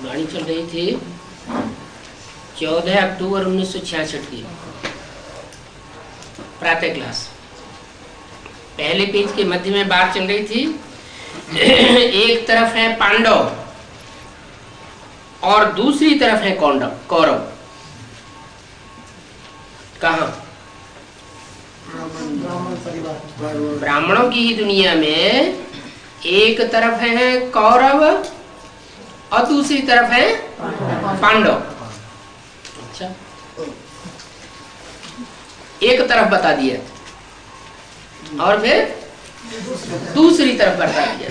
वाणी चल रही थी 14 अक्टूबर 1966 की प्रातः क्लास। पहले पेज के मध्य में बात चल रही थी। एक तरफ है पांडव और दूसरी तरफ है कौरव। कहाँ? ब्राह्मणों की ही दुनिया में एक तरफ है कौरव और दूसरी तरफ है पांडव। अच्छा, एक तरफ बता दिया और फिर दूसरी तरफ बता दिया।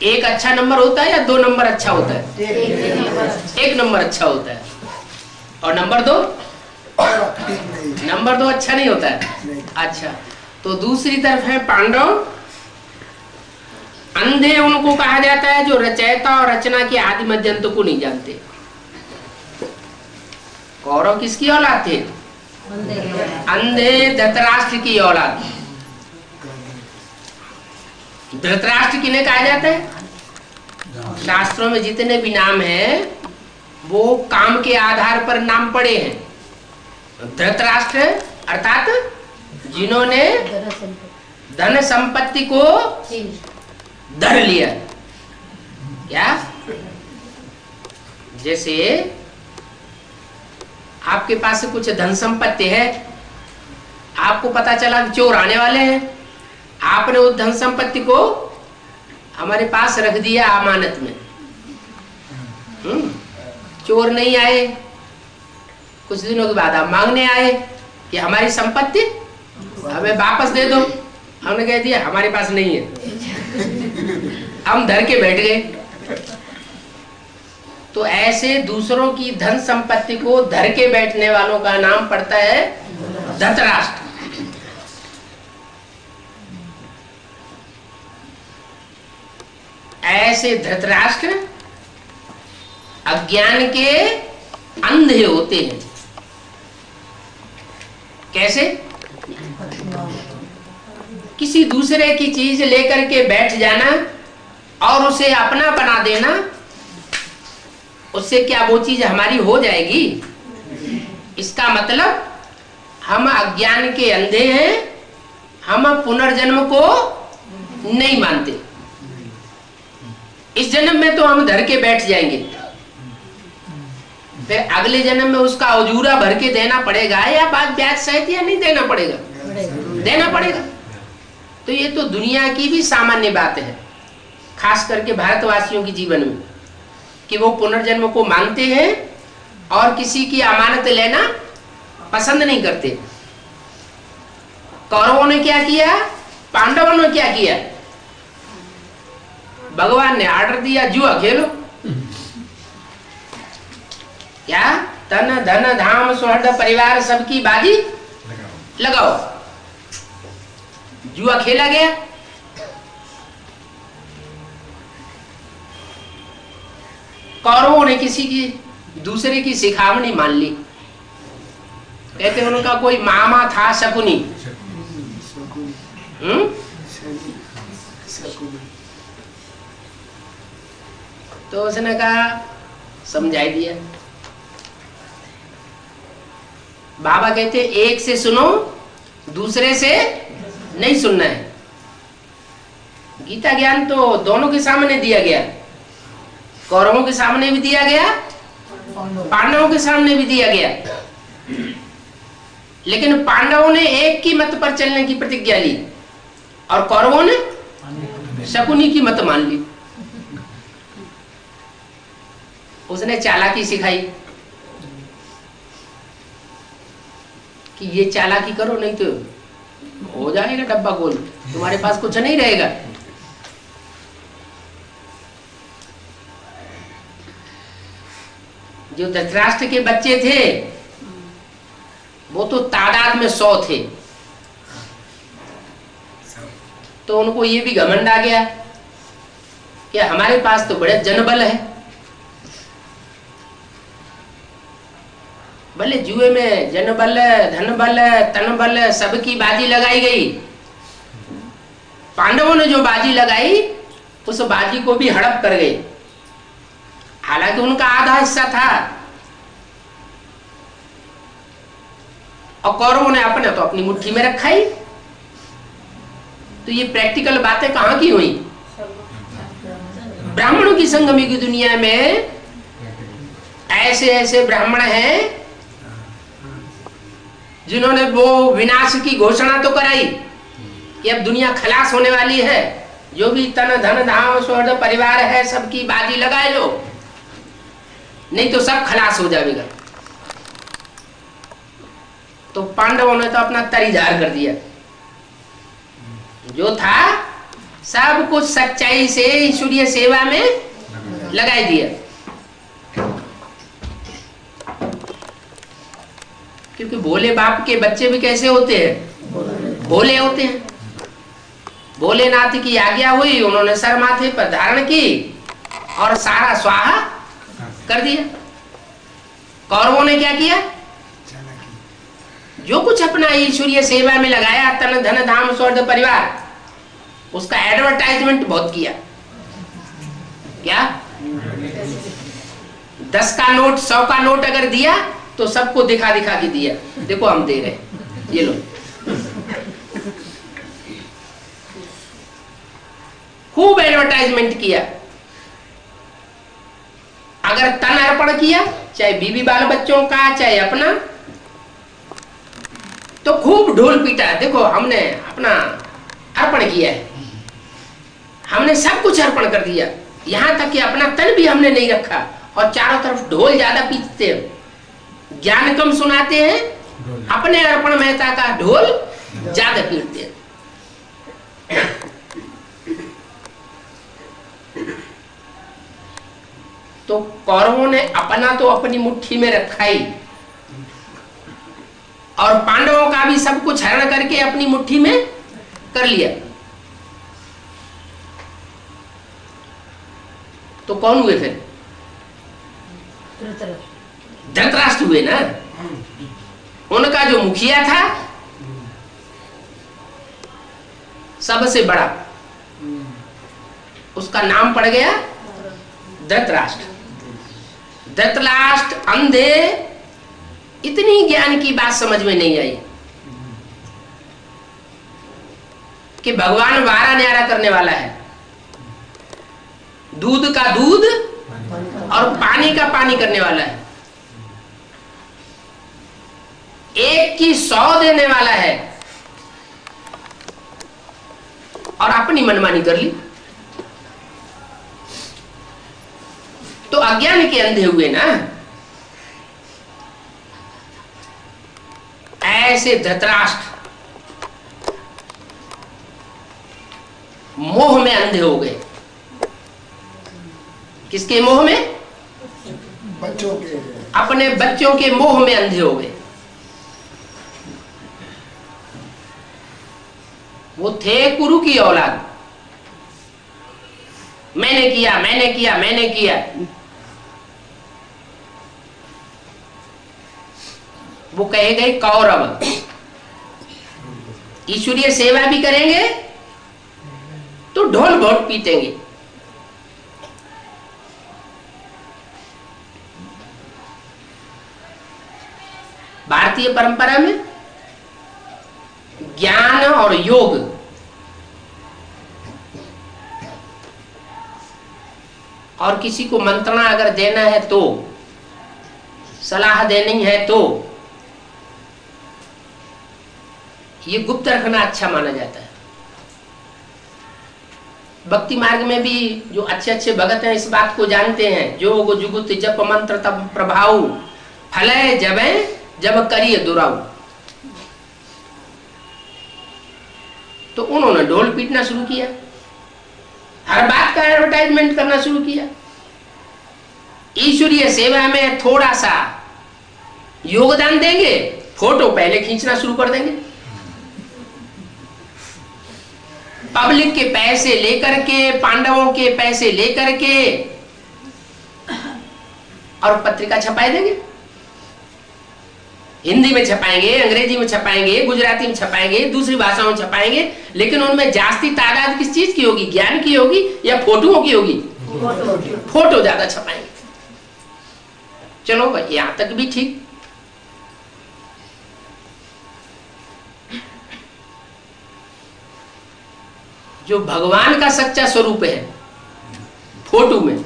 एक अच्छा नंबर होता है या 2 नंबर अच्छा होता है? एक नंबर अच्छा होता है। और नंबर 2 अच्छा नहीं होता है। अच्छा, तो दूसरी तरफ है पांडव। अंधे उनको कहा जाता है जो रचयिता और रचना के आदि मध्यंत को नहीं जानते। कौरव किसकी औलाद थे? अंधे धृतराष्ट्र की औलाद। धृतराष्ट्र किन्हें कहा जाता है? शास्त्रों में जितने भी नाम हैं वो काम के आधार पर नाम पड़े हैं। धृतराष्ट्र अर्थात जिन्होंने धन संपत्ति को धर लिया। क्या? जैसे आपके पास से कुछ धन संपत्ति है, आपको पता चला चोर आने वाले हैं, आपने उस धन संपत्ति को हमारे पास रख दिया अमानत में। चोर नहीं आए, कुछ दिनों के बाद आप मांगने आए कि हमारी संपत्ति हमें वापस दे दो। हमने कह दिया हमारे पास नहीं है, हम धर के बैठ गए। तो ऐसे दूसरों की धन संपत्ति को धर के बैठने वालों का नाम पड़ता है धृतराष्ट्र। ऐसे धृतराष्ट्र अज्ञान के अंधे होते हैं। कैसे? किसी दूसरे की चीज लेकर के बैठ जाना और उसे अपना बना देना, उससे क्या वो चीज हमारी हो जाएगी? इसका मतलब हम अज्ञान के अंधे हैं, हम पुनर्जन्म को नहीं मानते। इस जन्म में तो हम धर के बैठ जाएंगे, फिर अगले जन्म में उसका अजूरा भर के देना पड़ेगा या बाद ब्याज सहित या नहीं देना पड़ेगा? देना पड़ेगा। तो ये तो दुनिया की भी सामान्य बात है, खास करके भारतवासियों के जीवन में, कि वो पुनर्जन्म को मानते हैं और किसी की अमानत लेना पसंद नहीं करते। कौरवों ने क्या किया, पांडवों ने क्या किया? भगवान ने आर्डर दिया जुआ खेलो। क्या? तन धन धाम सुहृद परिवार सबकी बाजी लगाओ। जुआ खेला गया। कौरवों ने किसी की दूसरे की सिखावनी मान ली। कहते उनका कोई मामा था शकुनी। तो उसने कहा समझाई दिया। बाबा कहते एक से सुनो, दूसरे से नहीं सुनना है। गीता ज्ञान तो दोनों के सामने दिया गया, कौरवों के सामने भी दिया गया, पांडवों के सामने भी दिया गया। लेकिन पांडवों ने एक की मत पर चलने की प्रतिज्ञा ली और कौरवों ने शकुनी की मत मान ली। उसने चालाकी सिखाई कि ये चालाकी करो नहीं तो हो जाएगा डब्बा गोल, तुम्हारे पास कुछ नहीं रहेगा। जो धृतराष्ट्र के बच्चे थे वो तो तादाद में 100 थे, तो उनको ये भी घमंड आ गया कि हमारे पास तो बड़े जनबल है। भले जुए में जनबल, धनबल, तनबल सबकी बाजी लगाई गई। पांडवों ने जो बाजी लगाई उस बाजी को भी हड़प कर गए। हालांकि उनका आधा हिस्सा था और कौरवों ने अपने तो अपनी मुट्ठी में रखा ही। तो ये प्रैक्टिकल बातें कहां की हुई? ब्राह्मणों की संगमी की दुनिया में ऐसे ऐसे ब्राह्मण हैं जिन्होंने वो विनाश की घोषणा तो कराई कि अब दुनिया खलास होने वाली है, जो भी तन धन धाम स्वर्ग परिवार है सबकी बाजी लगाए लो, नहीं तो सब खलास हो जाएगा। तो पांडवों ने तो अपना तरीदार कर दिया, जो था सब कुछ सच्चाई से ईश्वरीय सेवा में लगा दिया। क्योंकि भोले बाप के बच्चे भी कैसे होते हैं? भोले होते हैं। भोलेनाथ की आज्ञा हुई, उन्होंने सर माथे पर धारण की और सारा स्वाहा कर दिया। कौरवों ने क्या किया? जो कुछ अपना ईश्वरीय सेवा में लगाया, तन धन धाम स्वर्ग परिवार, उसका एडवर्टाइजमेंट बहुत किया। क्या 10 का नोट 100 का नोट अगर दिया तो सबको दिखा दिखा के दिया, देखो हम दे रहे हैं, ये लो। खूब एडवर्टाइजमेंट किया। अगर तन अर्पण किया, चाहे बीवी बाल बच्चों का चाहे अपना, तो खूब ढोल पीटा, देखो हमने अपना अर्पण किया है, हमने सब कुछ अर्पण कर दिया, यहां तक कि अपना तन भी हमने नहीं रखा। और चारों तरफ ढोल ज्यादा पीटते हैं, ज्ञान कम सुनाते हैं, अपने अर्पण महता का ढोल ज्यादा पीटते हैं। तो कौरवों ने अपना तो अपनी मुट्ठी में रखा ही, और पांडवों का भी सब कुछ हरण करके अपनी मुट्ठी में कर लिया। तो कौन हुए फिर? धृतराष्ट्र हुए ना। उनका जो मुखिया था सबसे बड़ा, उसका नाम पड़ गया धृतराष्ट्र। धृतराष्ट्र अंधे, इतनी ज्ञान की बात समझ में नहीं आई कि भगवान वारा न्यारा करने वाला है, दूध का दूध और पानी का पानी करने वाला है, एक की 100 देने वाला है, और अपनी मनमानी कर ली। तो अज्ञान के अंधे हुए ना। ऐसे धृतराष्ट्र मोह में अंधे हो गए। किसके मोह में? बच्चों के। अपने बच्चों के मोह में अंधे हो गए। वो थे कुरु की औलाद, मैंने किया मैंने किया मैंने किया। वो कहे गए कौरव, ईश्वरीय सेवा भी करेंगे तो ढोल बहुत पीटेंगे। भारतीय परंपरा में ज्ञान और योग और किसी को मंत्रणा अगर देना है तो, सलाह देनी है तो, ये गुप्त रखना अच्छा माना जाता है। भक्ति मार्ग में भी जो अच्छे अच्छे भगत हैं इस बात को जानते हैं, जोग जुगुत जप मंत्र तब प्रभाव, फले जबे जब करिए दुराऊ। तो उन्होंने ढोल पीटना शुरू किया, हर बात का एडवर्टाइजमेंट करना शुरू किया। ईश्वरीय सेवा में थोड़ा सा योगदान देंगे, फोटो पहले खींचना शुरू कर देंगे, पब्लिक के पैसे लेकर के, पांडवों के पैसे लेकर के, और पत्रिका छपाई देंगे। हिंदी में छपाएंगे, अंग्रेजी में छपाएंगे, गुजराती में छपाएंगे, दूसरी भाषाओं में छपाएंगे, लेकिन उनमें जास्ती तादाद किस चीज की होगी? ज्ञान की होगी या फोटोओं की होगी? फोटो ज्यादा छपाएंगे। चलो भाई यहां तक भी ठीक। जो भगवान का सच्चा स्वरूप है फोटो में,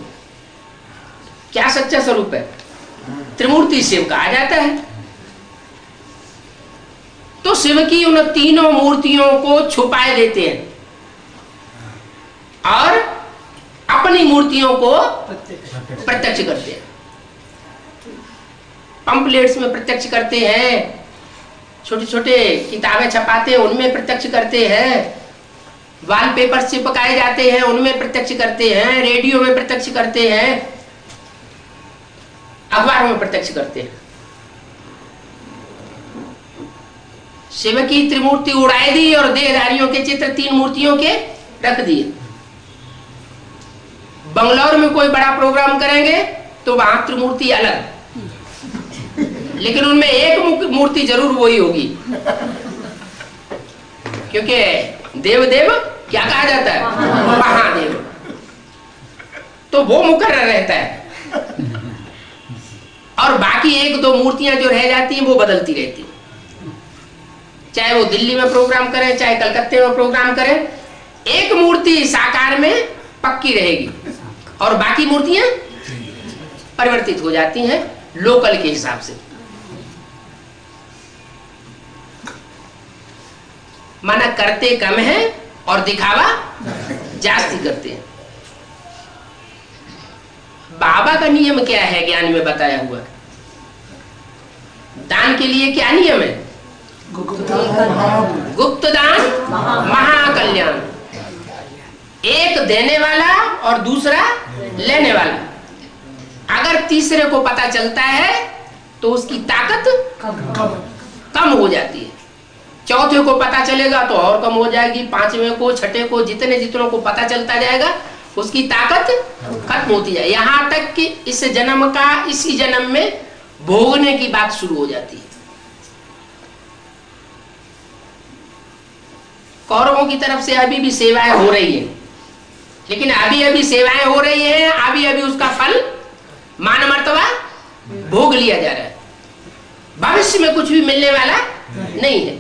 क्या सच्चा स्वरूप है? त्रिमूर्ति शिव कहा जाता है। तो शिव की उन तीनों मूर्तियों को छुपाए देते हैं और अपनी मूर्तियों को प्रत्यक्ष करते हैं। पंपलेट्स में प्रत्यक्ष करते हैं, छोटे छोटे किताबें छपाते हैं उनमें प्रत्यक्ष करते हैं, वॉलपेपर चिपकाए जाते हैं उनमें प्रत्यक्ष करते हैं, रेडियो में प्रत्यक्ष करते हैं, अखबारों में प्रत्यक्ष करते हैं। शिव की त्रिमूर्ति उड़ाई दी और देहधारियों के चित्र तीन मूर्तियों के रख दिए। बंगलौर में कोई बड़ा प्रोग्राम करेंगे तो वहां त्रिमूर्ति अलग, लेकिन उनमें एक मूर्ति जरूर वही होगी, क्योंकि देव देव क्या कहा जाता है? महादेव। तो वो मुकर्रर रहता है और बाकी एक दो मूर्तियां जो रह जाती हैं वो बदलती रहती हैं। चाहे वो दिल्ली में प्रोग्राम करें चाहे कलकत्ते में प्रोग्राम करें, एक मूर्ति साकार में पक्की रहेगी और बाकी मूर्तियां परिवर्तित हो जाती हैं लोकल के हिसाब से। माना करते कम है और दिखावा जास्ती करते हैं। बाबा का नियम क्या है? ज्ञान में बताया हुआ दान के लिए क्या नियम है? गुप्त दान महाकल्याण। एक देने वाला और दूसरा लेने वाला, अगर तीसरे को पता चलता है तो उसकी ताकत कम हो जाती है, चौथे को पता चलेगा तो और कम हो जाएगी, पांचवें को छठे को जितनों को पता चलता जाएगा उसकी ताकत खत्म होती जाए, यहां तक कि इस जन्म का इसी जन्म में भोगने की बात शुरू हो जाती है। कौरवों की तरफ से अभी भी सेवाएं हो रही है, लेकिन अभी सेवाएं हो रही है, अभी उसका फल मान मर्तबा भोग लिया जा रहा है, भविष्य में कुछ भी मिलने वाला नहीं है।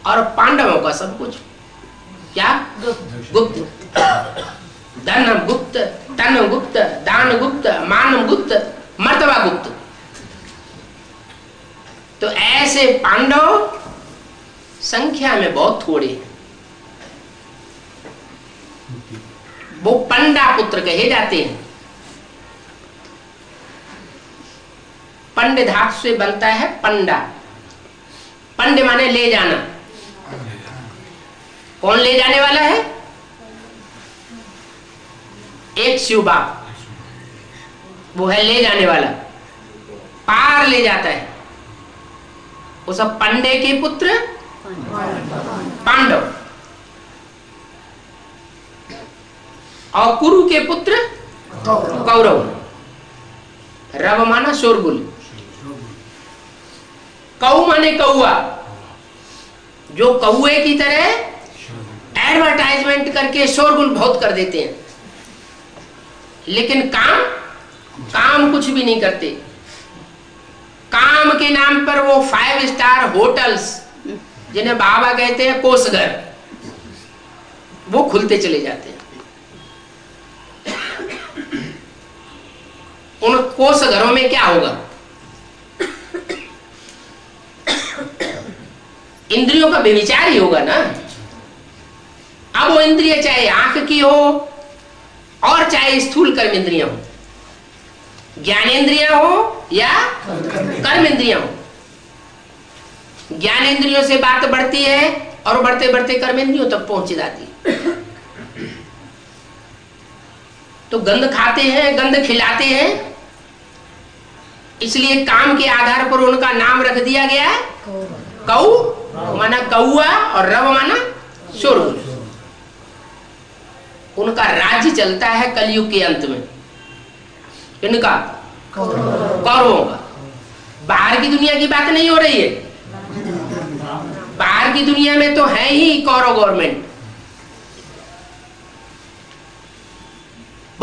और पांडवों का सब कुछ क्या? गुप्त। धन गुप्त, तन गुप्त, दान गुप्त, मान गुप्त, मर्तबा गुप्त। तो ऐसे पांडव संख्या में बहुत थोड़े हैं, वो पंडा पुत्र कहे जाते हैं। पंड धातु से बनता है पंडा। पंड माने ले जाना। कौन ले जाने वाला है? एक शिव बाप, वो है ले जाने वाला, पार ले जाता है। वो सब पंडे के पुत्र पांडव और कुरु के पुत्र कौरव। रव माना शोरगुल, कौ माने कौआ, जो कौए की तरह एडवर्टाइजमेंट करके शोरगुल बहुत कर देते हैं, लेकिन काम कुछ भी नहीं करते। काम के नाम पर वो 5 स्टार होटल्स, जिन्हें बाबा कहते हैं कोषघर, वो खुलते चले जाते हैं। उन कोषघरों में क्या होगा? इंद्रियों का व्यभिचार ही होगा ना। अब वो इंद्रिय चाहे आंख की हो और चाहे स्थूल कर्म इंद्रियां हो, ज्ञानेंद्रियां हो या कर्म इंद्रियां हो, ज्ञानेंद्रियों से बात बढ़ती है और बढ़ते बढ़ते कर्मेंद्रियों तक पहुंच जाती है। तो गंध खाते हैं, गंध खिलाते हैं, इसलिए काम के आधार पर उनका नाम रख दिया गया है कौ माना कौआ और रव माना शोरगुल। उनका राज्य चलता है कलयुग के अंत में, इनका कौरवों का। बाहर की दुनिया की बात नहीं हो रही है, बाहर की दुनिया में तो है ही कौरव गवर्नमेंट,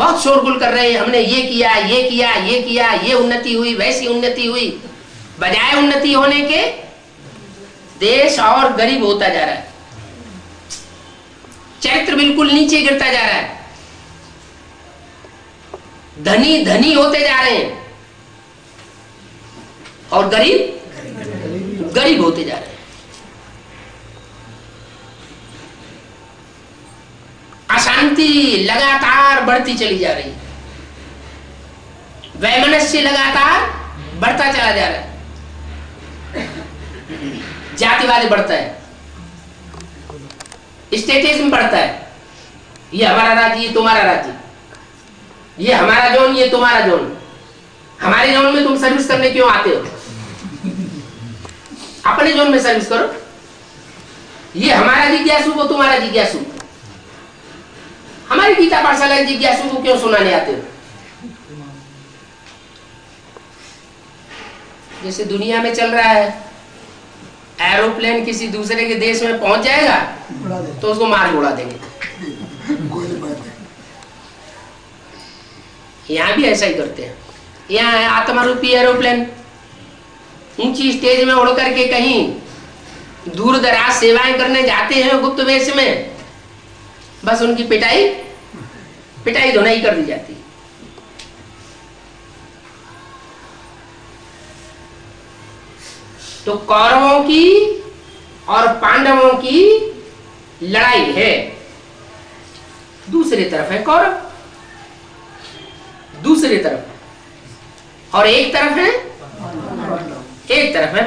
बहुत शोरगुल कर रहे हैं, हमने ये किया, ये किया, ये किया, ये उन्नति हुई, वैसी उन्नति हुई। बजाय उन्नति होने के देश और गरीब होता जा रहा है, चरित्र बिल्कुल नीचे गिरता जा रहा है, धनी धनी होते जा रहे हैं और गरीब गरीब होते जा रहे हैं। अशांति लगातार बढ़ती चली जा रही है, वैमनस्य लगातार बढ़ता चला जा रहा है, जातिवाद बढ़ता है, स्टेटिज्म बढ़ता है, ये हमारा राज्य, ये तुम्हारा राज्य, ये हमारा जोन, ये तुम्हारा जोन, हमारे जोन में तुम सर्विस करने क्यों आते हो, अपने जोन में सर्विस करो, ये हमारा जिज्ञासु, वो तुम्हारा जिज्ञासु, हमारी गीता पाठशाला जिज्ञासु को क्यों सुनाने आते हो। जैसे दुनिया में चल रहा है, एरोप्लेन किसी दूसरे के देश में पहुंच जाएगा तो उसको मार उड़ा देंगे, यहाँ भी ऐसा ही करते हैं। यहाँ आत्मा रूपी एरोप्लेन ऊंची स्टेज में उड़ करके कहीं दूर दराज सेवाएं करने जाते हैं गुप्त वेश में, बस उनकी पिटाई धुनाई कर दी जाती है। तो कौरवों की और पांडवों की लड़ाई है, दूसरी तरफ है कौरव, दूसरी तरफ, और एक तरफ है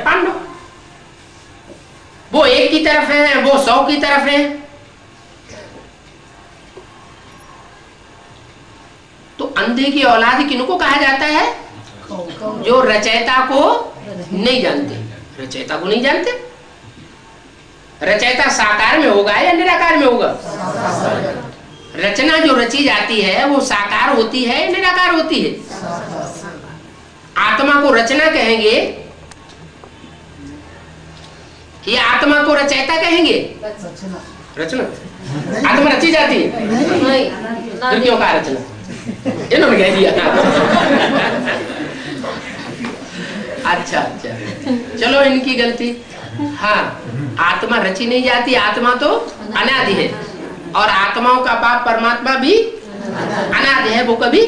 पांडव। वो एक की तरफ है, वो 100 की तरफ है। तो अंधे की औलाद किनको कहा जाता है? जो रचयिता को नहीं जानते, रचयिता को नहीं जानते। रचयिता साकार में होगा या निराकार में होगा? रचना जो रची जाती है वो साकार होती है या निराकार होती है? आत्मा को रचना कहेंगे या आत्मा को रचयिता कहेंगे? रचना। आत्मा रची जाती है? तो क्यों कहा रचना? इन्होंने कह दिया। अच्छा अच्छा, चलो इनकी गलती। हाँ, आत्मा रची नहीं जाती, आत्मा तो अनादि है, और आत्माओं का बाप परमात्मा भी अनादि है, वो कभी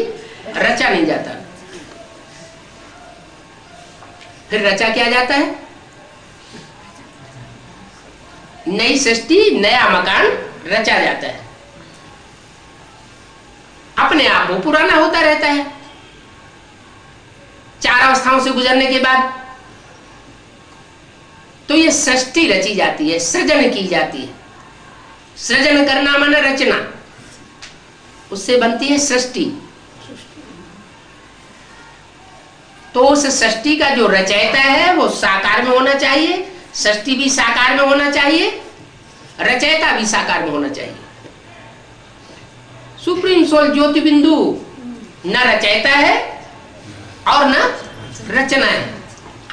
रचा नहीं जाता। फिर रचा क्या जाता है? नई सृष्टि, नया मकान रचा जाता है। अपने आप वो पुराना होता रहता है 4 अवस्थाओं से गुजरने के बाद। तो ये सृष्टि रची जाती है, सृजन की जाती है। सृजन करना माने रचना, उससे बनती है सृष्टि। तो उस सृष्टि का जो रचयिता है वो साकार में होना चाहिए, सृष्टि भी साकार में होना चाहिए, रचयिता भी साकार में होना चाहिए। सुप्रीम सोल ज्योति बिंदु न रचयिता है और न रचना है।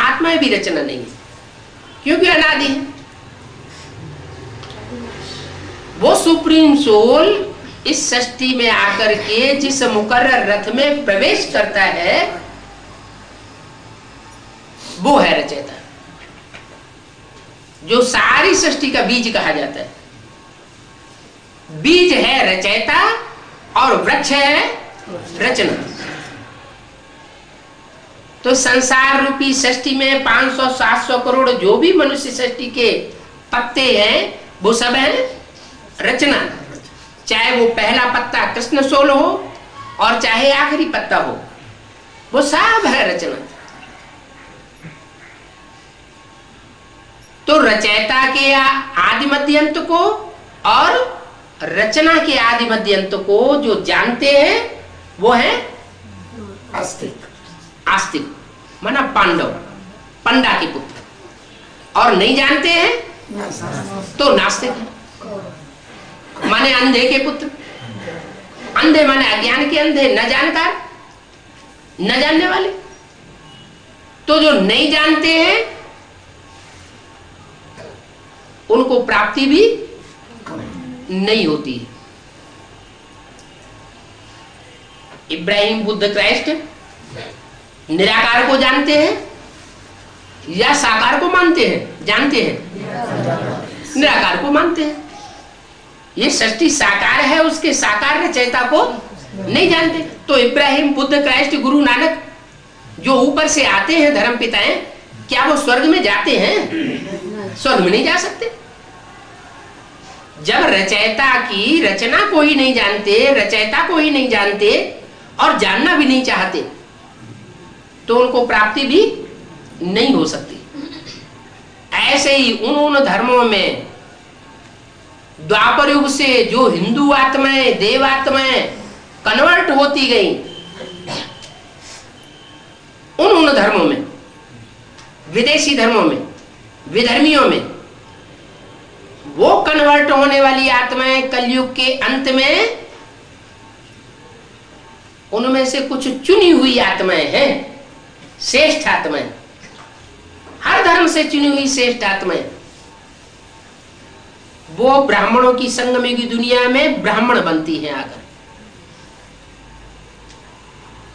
आत्मा भी रचना नहीं है, क्योंकि अनादि है। वो सुप्रीम सोल इस सृष्टि में आकर के जिस मुकर्रर रथ में प्रवेश करता है वो है रचयिता, जो सारी सृष्टि का बीज कहा जाता है। बीज है रचयिता और वृक्ष है रचना। तो संसार रूपी सृष्टि में 500-700 करोड़ जो भी मनुष्य सृष्टि के पत्ते हैं वो सब है रचना। चाहे वो पहला पत्ता कृष्ण सोल हो और चाहे आखिरी पत्ता हो, वो सब है रचना। तो रचयिता के आदि मध्य अंत को और रचना के आदि मध्य अंत को जो जानते हैं वो है आस्तिक। आस्तिक माना पांडव, पंडा के पुत्र, और नहीं जानते हैं तो नास्तिक माने अंधे के पुत्र। अंधे माने अज्ञान के अंधे, न जानकार, न जानने वाले। तो जो नहीं जानते हैं उनको प्राप्ति भी नहीं होती। इब्राहिम, बुद्ध, क्राइस्ट निराकार को जानते हैं या साकार को मानते हैं? जानते हैं, निराकार को मानते हैं। ये सृष्टि साकार है, उसके साकार रचयिता को नहीं जानते। तो इब्राहिम, बुद्ध, क्राइस्ट, गुरु नानक जो ऊपर से आते हैं धर्म पिताएं, क्या वो स्वर्ग में जाते हैं? स्वर्ग में नहीं जा सकते। जब रचयिता की रचना को ही नहीं जानते, रचयिता को ही नहीं जानते और जानना भी नहीं चाहते, तो उनको प्राप्ति भी नहीं हो सकती। ऐसे ही उन धर्मों में द्वापर युग से जो हिंदू आत्माएं, देव आत्माएं कन्वर्ट होती गई, उन धर्मों में, विदेशी धर्मों में, विधर्मियों में, वो कन्वर्ट होने वाली आत्माएं कलयुग के अंत में, उनमें से कुछ चुनी हुई आत्माएं हैं, श्रेष्ठ आत्माएं, हर धर्म से चुनी हुई श्रेष्ठ आत्माएं, वो ब्राह्मणों की संगम की दुनिया में ब्राह्मण बनती हैं आकर।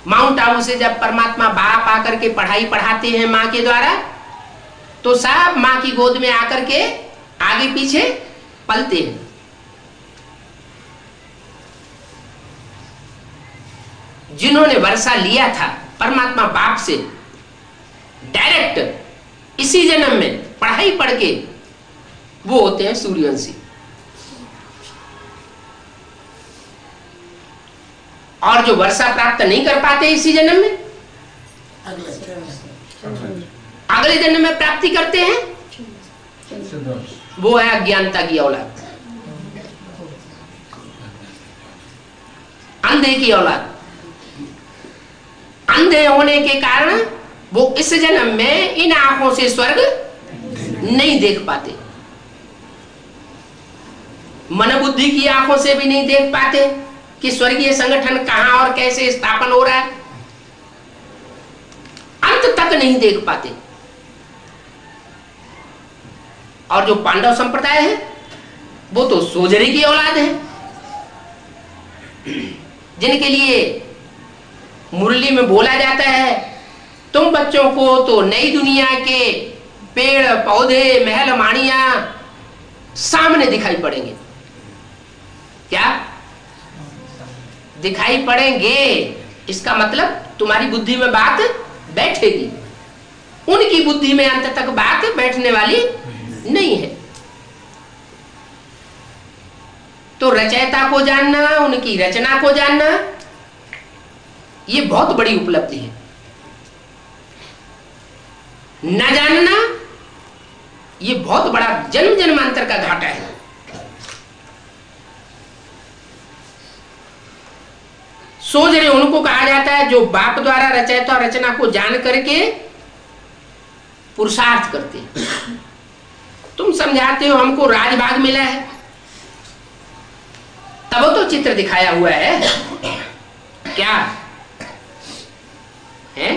माउंट आबू से जब परमात्मा बाप आकर के पढ़ाई पढ़ाते हैं मां के द्वारा, तो सब मां की गोद में आकर के आगे पीछे पलते हैं। जिन्होंने वर्षा लिया था परमात्मा बाप से डायरेक्ट इसी जन्म में पढ़ाई पढ़ के, वो होते हैं सूर्यवंशी। और जो वर्षा प्राप्त नहीं कर पाते इसी जन्म में, अगले जन्म में प्राप्ति करते हैं, वो है अज्ञानता की औलाद, अंधे की औलाद। अंधे होने के कारण वो इस जन्म में इन आंखों से स्वर्ग नहीं देख पाते, मन बुद्धि की आंखों से भी नहीं देख पाते कि स्वर्गीय संगठन कहां और कैसे स्थापन हो रहा है, अंत तक नहीं देख पाते। और जो पांडव संप्रदाय है वो तो सोजरे की औलाद है, जिनके लिए मुरली में बोला जाता है, तुम बच्चों को तो नई दुनिया के पेड़ पौधे महल माड़ियां सामने दिखाई पड़ेंगे। क्या दिखाई पड़ेंगे? इसका मतलब तुम्हारी बुद्धि में बात बैठेगी, उनकी बुद्धि में अंत तक बात बैठने वाली नहीं है। तो रचयिता को जानना, उनकी रचना को जानना, ये बहुत बड़ी उपलब्धि है। न जानना ये बहुत बड़ा जन्म जन्मांतर का घाटा है। सोजरे उनको कहा जाता है जो बाप द्वारा रचयिता और रचना को जान करके पुरुषार्थ करते हैं। तुम समझाते हो हमको राजभाग मिला है, तब तो चित्र दिखाया हुआ है। क्या है?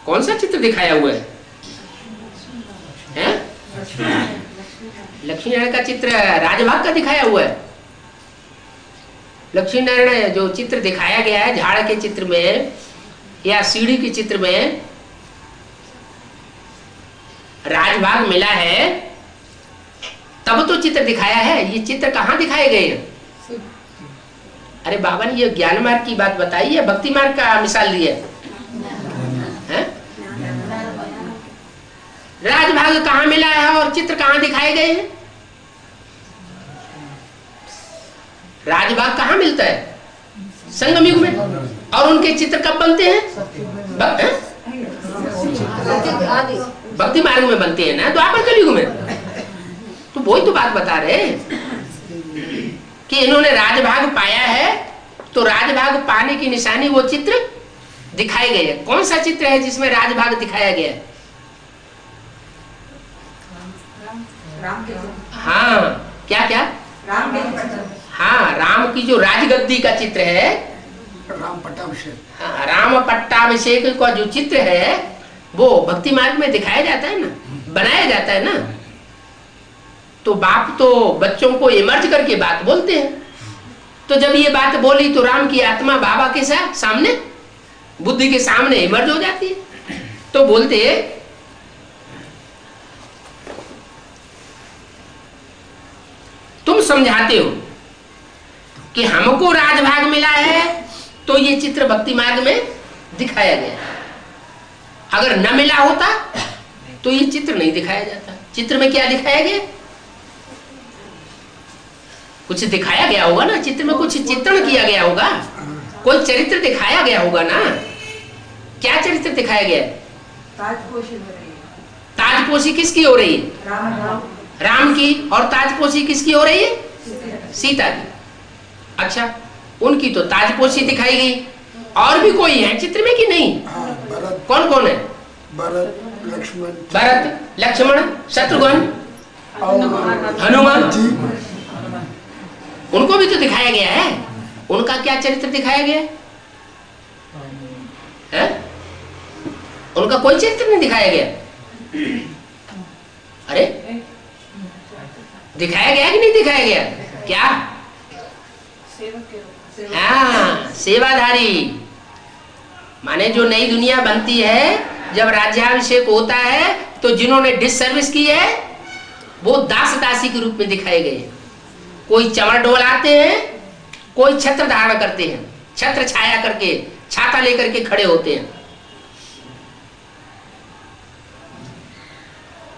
कौन सा चित्र दिखाया हुआ है? लक्ष्मी नारायण का चित्र राजभाग का दिखाया हुआ है। लक्ष्मी नारायण जो चित्र दिखाया गया है झाड़ के चित्र में या सीढ़ी के चित्र में राजभाग मिला है, तब तो चित्र दिखाया है। ये चित्र कहाँ दिखाए गए हैं? अरे बाबा ने ये ज्ञान मार्ग की बात बताई है, भक्ति मार्ग का मिसाल दिया है? राजभाग कहाँ मिला है और चित्र कहाँ दिखाए गए हैं? राजभाग कहाँ मिलता है? संगम युग में। और उनके चित्र कब बनते हैं? भक्ति मार्ग में बनते हैं ना, द्वापर कलयुग में। तो वही तो बात बता रहे कि इन्होंने राजभाग पाया है, तो राजभाग पाने की निशानी वो चित्र दिखाए गए हैं। कौन सा चित्र है जिसमें राजभाग दिखाया गया है? हाँ, क्या क्या? हाँ, राम की जो राजगद्दी का चित्र है, राम पट्टाभिषेक। हाँ, राम पट्टाभिषेक का जो चित्र है वो भक्ति मार्ग में दिखाया जाता है ना, बनाया जाता है ना। तो बाप तो बच्चों को इमर्ज करके बात बोलते हैं। तो जब ये बात बोली तो राम की आत्मा बाबा के सामने, बुद्धि के सामने इमर्ज हो जाती है। तो बोलते तुम समझाते हो कि हमको राजभाग मिला है तो ये चित्र भक्ति मार्ग में दिखाया गया, अगर न मिला होता तो ये चित्र नहीं दिखाया जाता। चित्र में क्या दिखाया गया? कुछ दिखाया गया होगा ना, चित्र में कुछ चित्रण किया गया होगा, कोई चरित्र दिखाया गया होगा ना। क्या चरित्र दिखाया गया? ताजपोशी हो रही है। ताजपोशी किसकी हो रही है? राम की। और ताजपोशी किसकी हो रही है? सीता की। अच्छा, उनकी तो ताजपोशी दिखाई गई, और भी कोई है चित्र में कि नहीं? कौन कौन है? भरत, लक्ष्मण, भरत, लक्ष्मण, शत्रुघ्न, हनुमान, उनको भी तो दिखाया गया है। उनका क्या चरित्र दिखाया गया है? उनका कोई चरित्र नहीं दिखाया गया। अरे दिखाया गया कि नहीं दिखाया गया? क्या? हाँ, सेवाधारी। माने जो नई दुनिया बनती है, जब राज्याभिषेक होता है तो जिन्होंने डिससर्विस की है वो दास दासी के रूप में दिखाए गए। कोई चमर डोलाते हैं, कोई छत्र धारण करते हैं, छत्र छाया करके, छाता लेकर के खड़े होते हैं,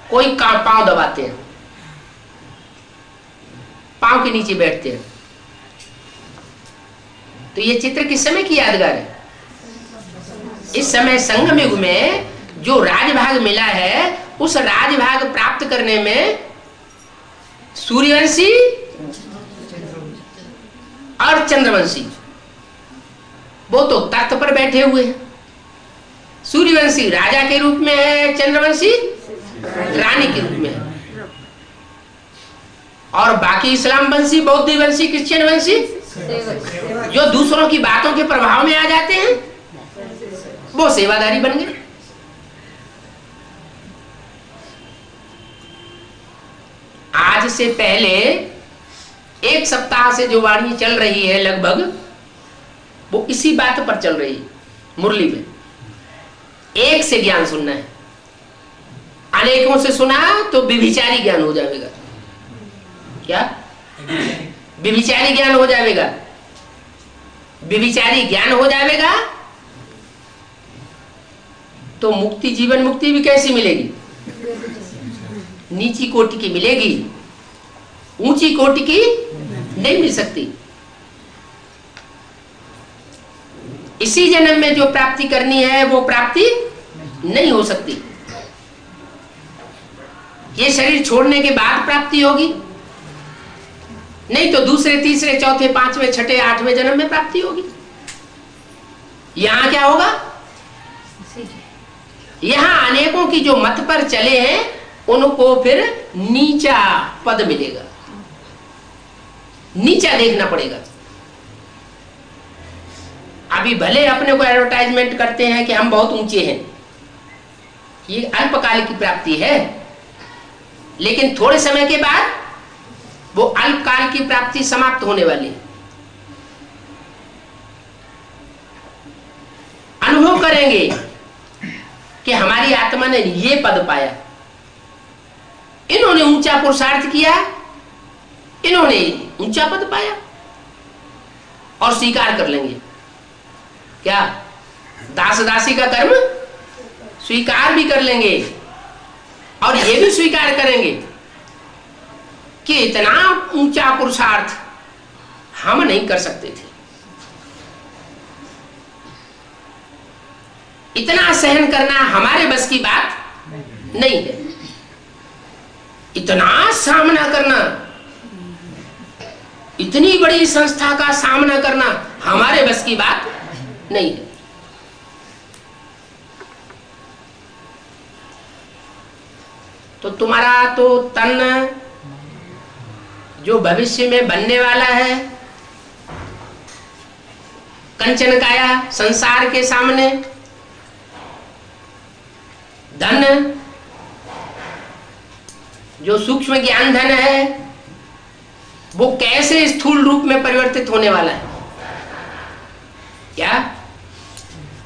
कोई पांव दबाते हैं, पांव के नीचे बैठते हैं। तो ये चित्र किस समय की यादगार है? इस समय संगम युग में जो राजभाग मिला है, उस राजभाग प्राप्त करने में सूर्यवंशी और चंद्रवंशी वो तो तख्त पर बैठे हुए हैं। सूर्यवंशी राजा के रूप में है, चंद्रवंशी रानी के रूप में है। और बाकी इस्लाम वंशी, बौद्ध वंशी, क्रिश्चियन वंशी जो दूसरों की बातों के प्रभाव में आ जाते हैं, वो सेवादारी बन गए। आज से पहले 1 सप्ताह से जो वाणी चल रही है लगभग, वो इसी बात पर चल रही है। मुरली में एक से ज्ञान सुनना है, अनेकों से सुना तो विभिचारी ज्ञान हो जाएगा। क्या? विभिचारी ज्ञान हो जाएगा। विभिचारी ज्ञान हो जाएगा तो मुक्ति, जीवन मुक्ति भी कैसी मिलेगी? नीची कोटि की मिलेगी, ऊंची कोटि की नहीं मिल सकती। इसी जन्म में जो प्राप्ति करनी है वो प्राप्ति नहीं हो सकती। ये शरीर छोड़ने के बाद प्राप्ति होगी, नहीं तो दूसरे, तीसरे, चौथे, पांचवें, छठे, आठवें जन्म में प्राप्ति होगी। यहां क्या होगा? यहां अनेकों की जो मत पर चले हैं उनको फिर नीचा पद मिलेगा, नीचा देखना पड़ेगा। अभी भले अपने को एडवर्टाइजमेंट करते हैं कि हम बहुत ऊंचे हैं, ये अल्पकाल की प्राप्ति है, लेकिन थोड़े समय के बाद वो अल्पकाल की प्राप्ति समाप्त होने वाली है। अनुभव करेंगे कि हमारी आत्मा ने ये पद पाया, इन्होंने ऊंचा पुरुषार्थ किया, इन्होंने ऊंचा पद पाया, और स्वीकार कर लेंगे। क्या? दास दासी का कर्म स्वीकार भी कर लेंगे, और ये भी स्वीकार करेंगे कि इतना ऊंचा पुरुषार्थ हम नहीं कर सकते थे, इतना सहन करना हमारे बस की बात नहीं है, इतना सामना करना, इतनी बड़ी संस्था का सामना करना हमारे बस की बात नहीं है। तो तुम्हारा तो तन जो भविष्य में बनने वाला है, कंचन काया, संसार के सामने धन जो सूक्ष्म ज्ञान धन है, वो कैसे स्थूल रूप में परिवर्तित होने वाला है? क्या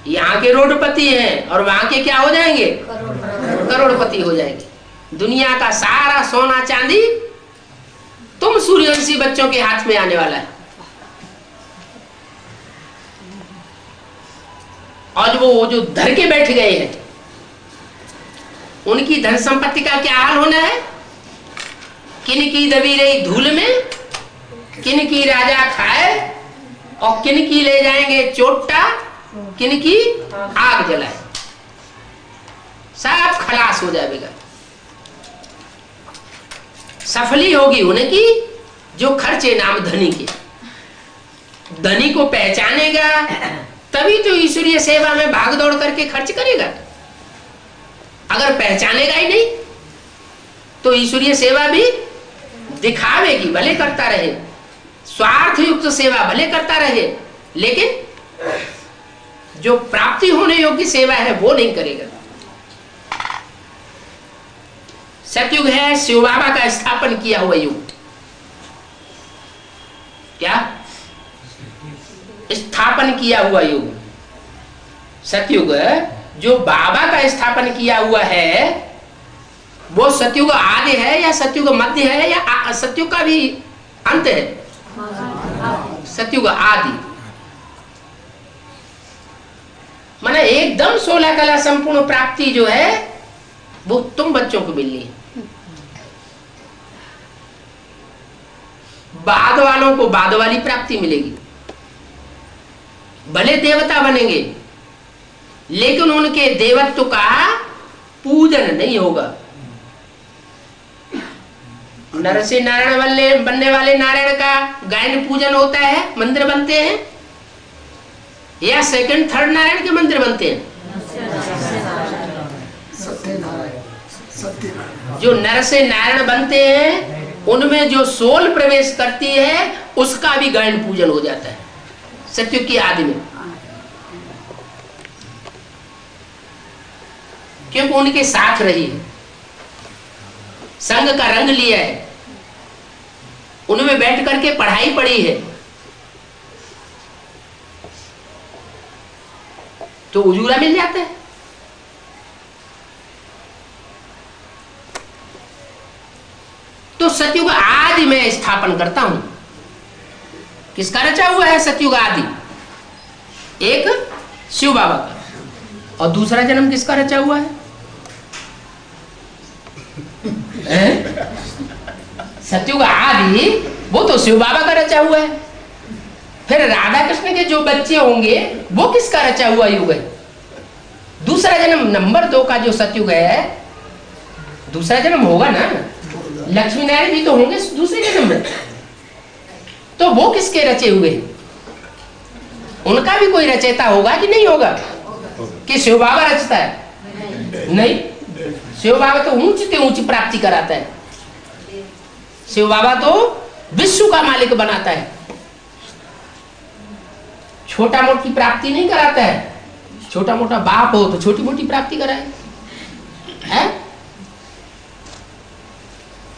यहाँ के रोडपति हैं और वहां के क्या हो जाएंगे? करोड़पति हो जाएंगे। दुनिया का सारा सोना चांदी तुम सूर्यवंशी बच्चों के हाथ में आने वाला है। और वो जो धर के बैठ गए हैं उनकी धन संपत्ति का क्या हाल होना है? किन की दबी रही धूल में, किन की राजा खाए और किन की ले जाएंगे चोटा, किन की आग जलाए। सब खलास हो जाएगा। सफली होगी उनकी जो खर्चे नाम धनी के। धनी को पहचानेगा तभी तो ईश्वरीय सेवा में भाग दौड़ करके खर्च करेगा। अगर पहचानेगा ही नहीं तो ईश्वरीय सेवा भी दिखावे की भले करता रहे, स्वार्थ युक्त सेवा भले करता रहे, लेकिन जो प्राप्ति होने योग्य सेवा है वो नहीं करेगा। सतयुग है शिव बाबा का स्थापन किया हुआ युग। क्या स्थापन किया हुआ युग? सतयुग जो बाबा का स्थापन किया हुआ है वो सतयुग आदि है या सतयुग मध्य है या सतयुग का भी अंत है? सतयुग आदि माने एकदम 16 कला संपूर्ण प्राप्ति जो है वो तुम बच्चों को मिलनी है। बाद वालों को बाद वाली प्राप्ति मिलेगी। भले देवता बनेंगे लेकिन उनके देवत्व का पूजन नहीं होगा। नर से नारायण बनने वाले नारायण का गायन पूजन होता है, मंदिर बनते हैं, या सेकंड थर्ड नारायण के मंदिर बनते हैं? जो नर से नारायण बनते हैं उनमें जो सोल प्रवेश करती है उसका भी गायन पूजन हो जाता है सतयुग की आदि में, क्योंकि उनके साथ रही है, संग का रंग लिया है, उनमें बैठ करके पढ़ाई पढ़ी है, तो उजूला मिल जाता है। तो सतयुग आदि में स्थापन करता हूं। किसका रचा हुआ है सतयुग आदि? एक शिव बाबा का, और दूसरा जन्म किसका रचा हुआ है? सतयुग आदि वो तो शिव बाबा का रचा हुआ है। फिर राधा कृष्ण के जो बच्चे होंगे वो किसका रचा हुआ युग है? दूसरा जन्म नंबर 2 का जो सतयुग है, दूसरा जन्म होगा ना, लक्ष्मी नारायण भी तो होंगे दूसरे जन्म में, तो वो किसके रचे हुए? उनका भी कोई रचयिता होगा कि नहीं होगा? कि शिव बाबा रचता है? नहीं, शिव बाबा तो ऊंची से ऊंची प्राप्ति कराता है। शिव बाबा तो विश्व का मालिक बनाता है, छोटा मोटी प्राप्ति नहीं कराता है। छोटा मोटा बाप हो तो छोटी मोटी प्राप्ति कराए है?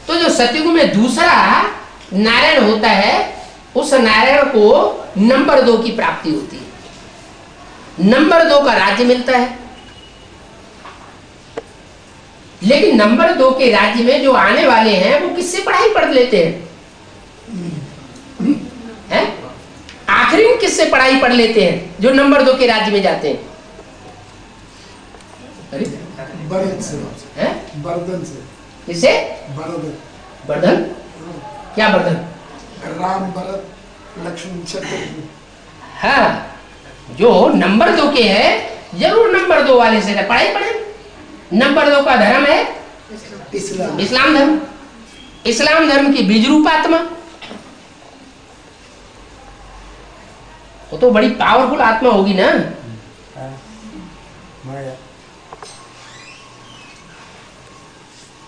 तो जो सतयुग में दूसरा नारायण होता है उस नारायण को नंबर 2 की प्राप्ति होती है, नंबर 2 का राज्य मिलता है। लेकिन नंबर 2 के राज्य में जो आने वाले हैं वो किससे पढ़ाई पढ़ लेते हैं? आखिरी में किससे पढ़ाई पढ़ लेते हैं जो नंबर 2 के राज्य में जाते हैं? बर्दन से, बर्दन से। किसे? बर्दन। बर्दन? क्या बर्दन? राम, भरत, लक्ष्मण, शत्रुघ्न। हाँ, जो नंबर 2 के है जरूर नंबर 2 वाले से पढ़ाई पढ़े। नंबर 2 का धर्म है इस्लाम धर्म। इस्लाम धर्म की बीज रूप आत्मा, वो तो बड़ी पावरफुल आत्मा होगी ना।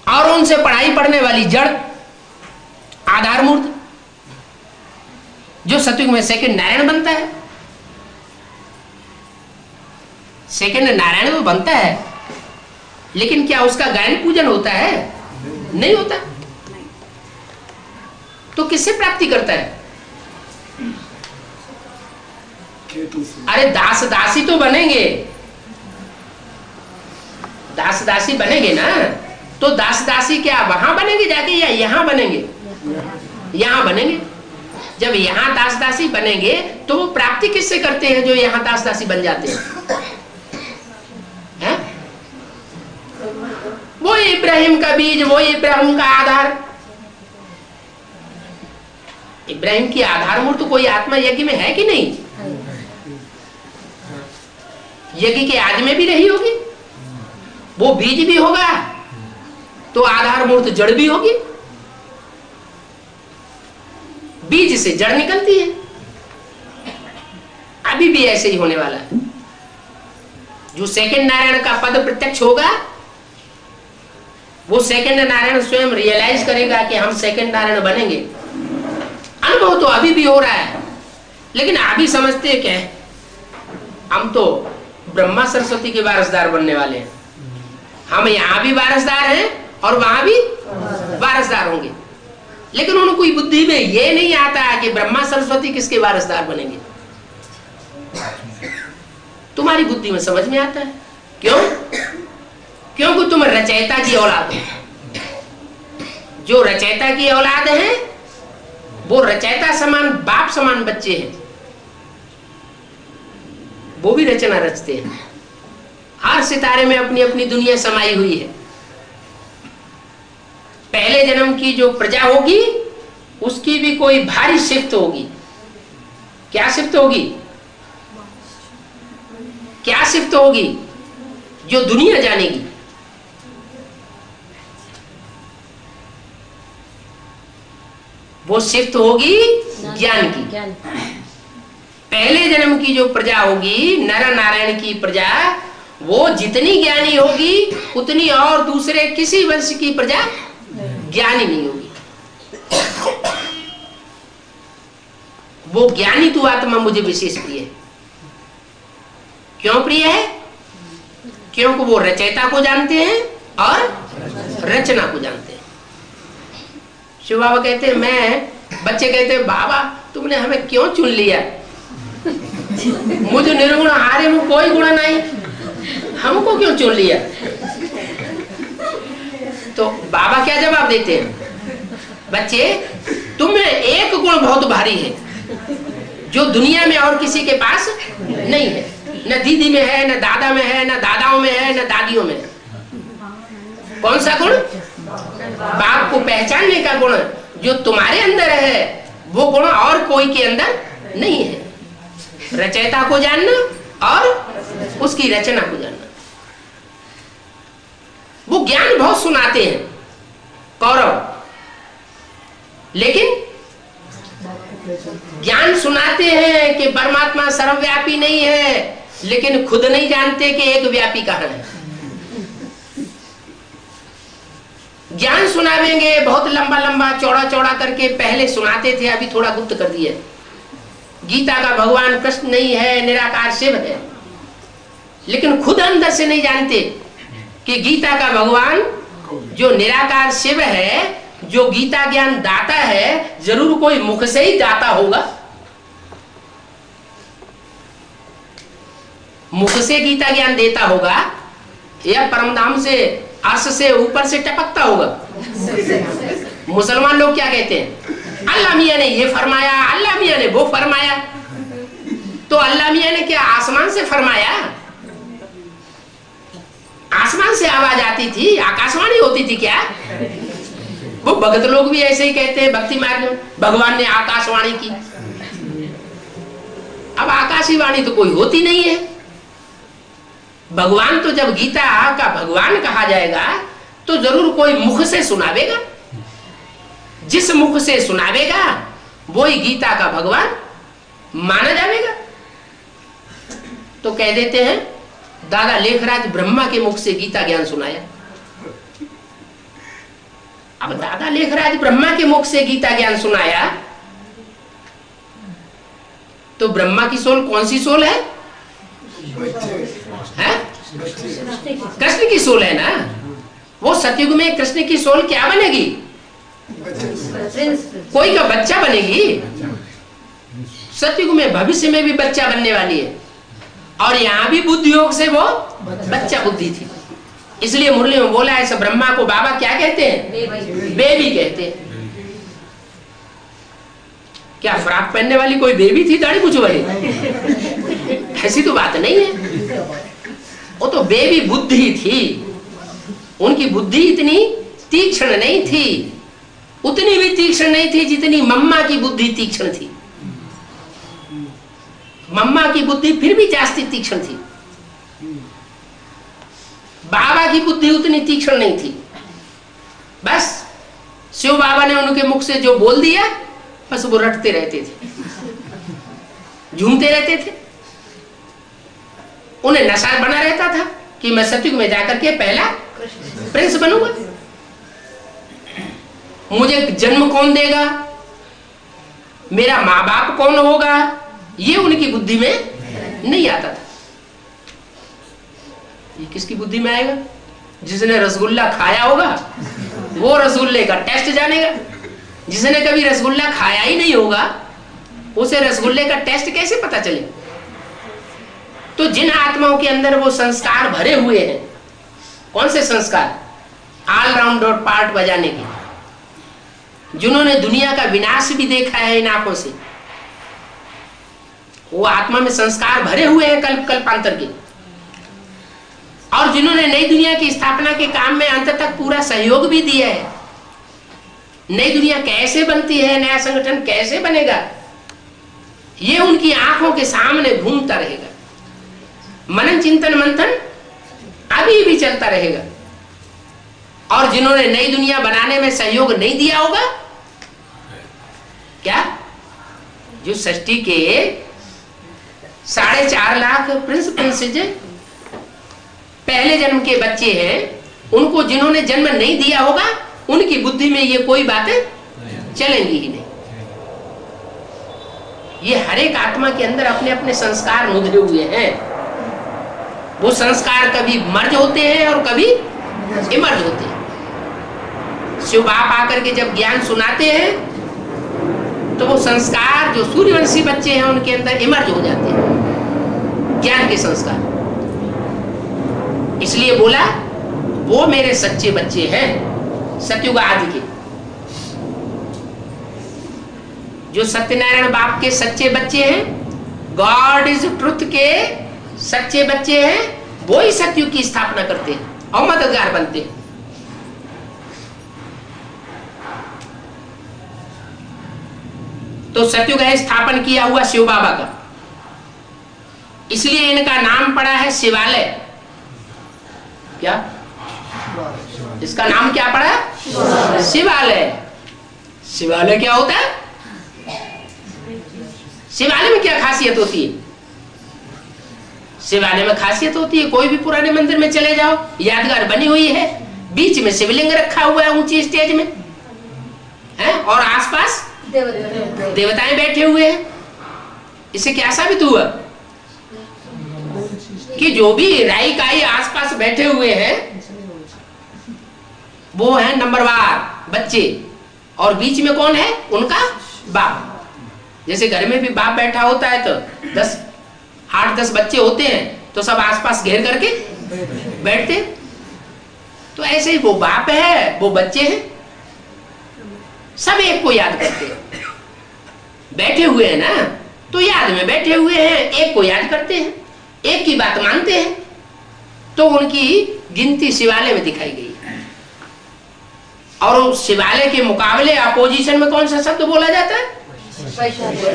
और उनसे पढ़ाई पढ़ने वाली जड़ आधार मूर्त जो सतयुग में सेकंड नारायण बनता है। सेकंड नारायण तो बनता है, लेकिन क्या उसका गायन पूजन होता है? नहीं होता। तो किससे प्राप्ति करता है? केतु से। अरे दास दासी तो बनेंगे, दास दासी बनेंगे ना, तो दास दासी क्या वहां बनेंगे जाके या यहाँ बनेंगे? यहाँ बनेंगे। जब यहाँ दास दासी बनेंगे तो वो प्राप्ति किससे करते हैं जो यहाँ दास दासी बन जाते हैं? वो इब्राहिम का बीज, वो इब्राहिम का आधार। इब्राहिम की आधारभूत तो कोई आत्मा यज्ञ में है कि नहीं? यज्ञ के आदि में भी रही होगी, वो बीज भी होगा तो आधारभूत जड़ भी होगी। बीज से जड़ निकलती है। अभी भी ऐसे ही होने वाला है। जो सेकंड नारायण का पद प्रत्यक्ष होगा, वो सेकंड नारायण स्वयं रियलाइज करेगा कि हम सेकंड नारायण बनेंगे। अनुभव तो अभी भी हो रहा है, लेकिन अभी समझते हैं क्या, हम तो ब्रह्मा सरस्वती के वारसदार बनने वाले हैं। हम यहाँ भी वारसदार हैं और वहां भी वारसदार होंगे, लेकिन उनको बुद्धि में ये नहीं आता कि ब्रह्मा सरस्वती किसके वारसदार बनेंगे। तुम्हारी बुद्धि में समझ में आता है। क्यों? क्योंकि तुम रचयिता की औलाद हो। जो रचयिता की औलाद है वो रचयिता समान, बाप समान बच्चे हैं। वो भी रचना रचते हैं। हर सितारे में अपनी अपनी दुनिया समाई हुई है। पहले जन्म की जो प्रजा होगी उसकी भी कोई भारी शिफ्ट होगी। क्या शिफ्ट होगी? क्या शिफ्ट होगी? जो दुनिया जानेगी। वो शिफ्ट होगी ज्ञान की। पहले जन्म की जो प्रजा होगी, नर नारायण की प्रजा, वो जितनी ज्ञानी होगी उतनी और दूसरे किसी वंश की प्रजा ज्ञानी नहीं होगी। वो ज्ञानी तू आत्मा मुझे विशेष प्रिय है। क्यों प्रिय है? क्योंकि वो रचयिता को जानते हैं और रचना को जानते हैं। शिव बाबा कहते हैं, बच्चे कहते हैं, बाबा तुमने हमें क्यों चुन लिया? मुझे निर्गुण हारे में कोई गुण नहीं, हमको क्यों चुन लिया? तो बाबा क्या जवाब देते हैं? बच्चे, तुम्हें एक गुण बहुत भारी है जो दुनिया में और किसी के पास नहीं है। न दीदी में है, न दादा में है, न दादाओं में है, न दादियों में है। कौन सा गुण? बाप को पहचानने का गुण जो तुम्हारे अंदर है, वो गुण और कोई के अंदर नहीं है। रचयिता को जानना और उसकी रचना को जानना। वो ज्ञान बहुत सुनाते हैं कौरव, लेकिन ज्ञान सुनाते हैं कि परमात्मा सर्वव्यापी नहीं है, लेकिन खुद नहीं जानते कि एक व्यापी कहां है। ज्ञान सुनावेंगे बहुत लंबा लंबा चौड़ा चौड़ा करके, पहले सुनाते थे, अभी थोड़ा गुप्त कर दिया। गीता का भगवान कृष्ण नहीं है, निराकार शिव है, लेकिन खुद अंदर से नहीं जानते कि गीता का भगवान जो निराकार शिव है, जो गीता ज्ञान दाता है, जरूर कोई मुख से ही दाता होगा। मुख से गीता ज्ञान देता होगा या परमधाम से, अर्श से ऊपर से टपकता होगा। मुसलमान लोग क्या कहते हैं? अल्लाह मियां ने ये फरमाया, अल्लाह मियां ने वो फरमाया। तो अल्लाह मियां ने क्या आसमान से फरमाया? आसमान से आवाज आती थी, आकाशवाणी होती थी क्या? वो भगत लोग भी ऐसे ही कहते हैं भक्ति मार्ग में, भगवान ने आकाशवाणी की। अब आकाशी वाणी तो कोई होती नहीं है। भगवान तो जब गीता का भगवान कहा जाएगा तो जरूर कोई मुख से सुनावेगा। जिस मुख से सुनावेगा वही गीता का भगवान माना जाएगा। तो कह देते हैं दादा लेखराज ब्रह्मा के मुख से गीता ज्ञान सुनाया। अब दादा लेखराज ब्रह्मा के मुख से गीता ज्ञान सुनाया, तो ब्रह्मा की सोल कौन सी सोल है? कृष्ण की सोल है ना। वो सतयुग में कृष्ण की सोल क्या बनेगी? कोई का बच्चा बनेगी। सतयुग में भविष्य में भी बच्चा बनने वाली है, और यहाँ भी बुद्धि योग से वो बच्चा बुद्धि थी। इसलिए मुरली में बोला है, सब ब्रह्मा को बाबा क्या कहते हैं? बेबी कहते हैं। क्या फ्रॉक पहनने वाली कोई बेबी थी दाढ़ी मूंछ वाली? ऐसी तो बात नहीं है। वो तो बेबी बुद्धि थी। उनकी बुद्धि इतनी तीक्ष्ण नहीं थी, उतनी भी तीक्ष्ण नहीं थी जितनी मम्मा की बुद्धि तीक्ष्ण थी। मम्मा की बुद्धि फिर भी जास्ती तीक्ष्ण थी, बाबा की बुद्धि उतनी तीक्ष्ण नहीं थी। बस शिव बाबा ने उनके मुख से जो बोल दिया, बस वो रटते रहते थे, झूमते रहते थे। उन्हें नशा बना रहता था कि मैं सतयुग में जाकर के पहला प्रिंस बनूंगा, मुझे जन्म कौन देगा, मेरा माँ बाप कौन होगा, ये उनकी बुद्धि में नहीं आता था। ये किसकी बुद्धि में आएगा? जिसने रसगुल्ला खाया होगा वो रसगुल्ले का टेस्ट जानेगा। जिसने कभी रसगुल्ला खाया ही नहीं होगा उसे रसगुल्ले का टेस्ट कैसे पता चले? तो जिन आत्माओं के अंदर वो संस्कार भरे हुए हैं, कौन से संस्कार? ऑलराउंडर पार्ट बजाने के, जिन्होंने दुनिया का विनाश भी देखा है इन आंखों से, वो आत्मा में संस्कार भरे हुए हैं कल्प कल्पांतर के, और जिन्होंने नई दुनिया की स्थापना के काम में अंत तक पूरा सहयोग भी दिया है। नई दुनिया कैसे बनती है, नया संगठन कैसे बनेगा, ये उनकी आंखों के सामने घूमता रहेगा। मनन चिंतन मंथन अभी भी चलता रहेगा। और जिन्होंने नई दुनिया बनाने में सहयोग नहीं दिया होगा, क्या जो सृष्टि के 4.5 लाख प्रिंस प्रिंसेज पहले जन्म के बच्चे हैं, उनको जिन्होंने जन्म नहीं दिया होगा, उनकी बुद्धि में ये कोई बातें चलेंगी ही नहीं। ये हर एक आत्मा के अंदर अपने अपने संस्कार मुद्रे हुए हैं। वो संस्कार कभी मर्ज होते हैं और कभी इमर्ज होते हैं। शिव बाप आकर के जब ज्ञान सुनाते हैं तो वो संस्कार जो सूर्यवंशी बच्चे हैं उनके अंदर इमर्ज हो जाते हैं, ज्ञान के संस्कार। इसलिए बोला वो मेरे सच्चे बच्चे हैं सतयुग आदि के। जो सत्यनारायण बाप के सच्चे बच्चे हैं, गॉड इज ट्रुथ के सच्चे बच्चे हैं, वो ही सतयुग की स्थापना करते हैं और मददगार बनते हैं। तो सतयुग है स्थापन किया हुआ शिव बाबा का, इसलिए इनका नाम पड़ा है शिवालय। क्या इसका नाम क्या पड़ा? शिवालय। शिवालय क्या होता है? शिवालय में क्या खासियत होती है? शिवालय में खासियत होती है, कोई भी पुराने मंदिर में चले जाओ, यादगार बनी हुई है, बीच में शिवलिंग रखा हुआ है ऊंची स्टेज में है, और आसपास देवताएं बैठे हुए हैं। इससे क्या साबित हुआ कि जो भी राई काई आसपास बैठे हुए हैं वो है नंबरवार बच्चे, और बीच में कौन है? उनका बाप। जैसे घर में भी बाप बैठा होता है तो 8-10 बच्चे होते हैं तो सब आसपास घेर करके बैठते, तो ऐसे ही वो बाप है, वो बच्चे हैं, सब एक को याद करते हैं। बैठे हुए हैं ना, तो याद में बैठे हुए हैं, एक को याद करते हैं, एक की बात मानते हैं, तो उनकी गिनती शिवालय में दिखाई गई। और शिवालय के मुकाबले अपोजिशन में कौन सा शब्द बोला जाता है?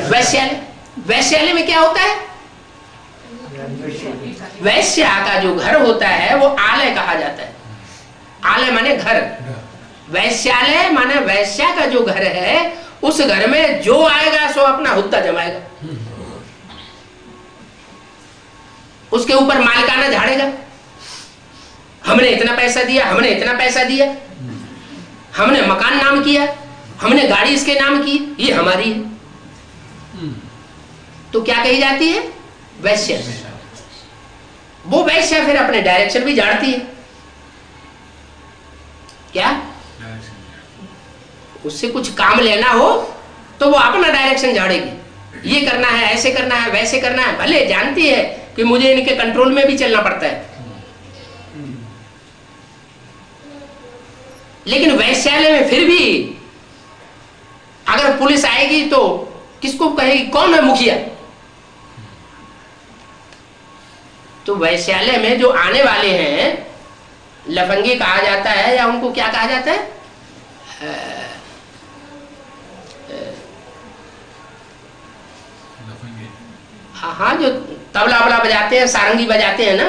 वैश्यालय। वैश्यालय में क्या होता है? वैश्या का जो घर होता है वो आलय कहा जाता है। आलय माने घर, वैश्यालय माने वैश्या का जो घर है, उस घर में जो आएगा सो अपना हुद्दा जमाएगा, उसके ऊपर मालिकाना झाड़ेगा। हमने इतना पैसा दिया, हमने इतना पैसा दिया, हमने मकान नाम किया, हमने गाड़ी इसके नाम की, ये हमारी है। तो क्या कही जाती है? वैश्या। वो वैश्या फिर अपने डायरेक्शन भी झाड़ती है। क्या उससे कुछ काम लेना हो तो वो अपना डायरेक्शन झाड़ेगी, ये करना है, ऐसे करना है, वैसे करना है, भले जानती है कि मुझे इनके कंट्रोल में भी चलना पड़ता है, लेकिन वैश्यालय में फिर भी अगर पुलिस आएगी तो किसको कहेगी, कौन है मुखिया? तो वैश्यालय में जो आने वाले हैं लफंगे कहा जाता है, या उनको क्या कहा जाता है, हाँ, जो तबला वबला बजाते हैं, सारंगी बजाते हैं ना,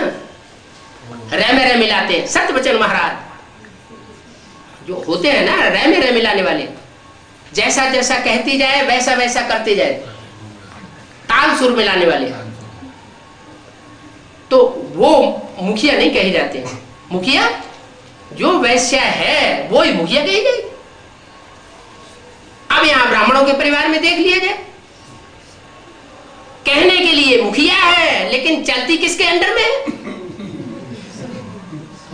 रे में रे मिलाते हैं, सत्यवचन महाराज जो होते हैं ना, रे में रे मिलाने वाले, जैसा जैसा कहती जाए वैसा वैसा करते जाए, ताल सुर मिलाने वाले, तो वो मुखिया नहीं कहे जाते हैं। मुखिया जो वैश्या है वो ही मुखिया कही जाएगी। अब यहां ब्राह्मणों के परिवार में देख लिया जाए, कहने के लिए मुखिया है लेकिन चलती किसके अंडर में है?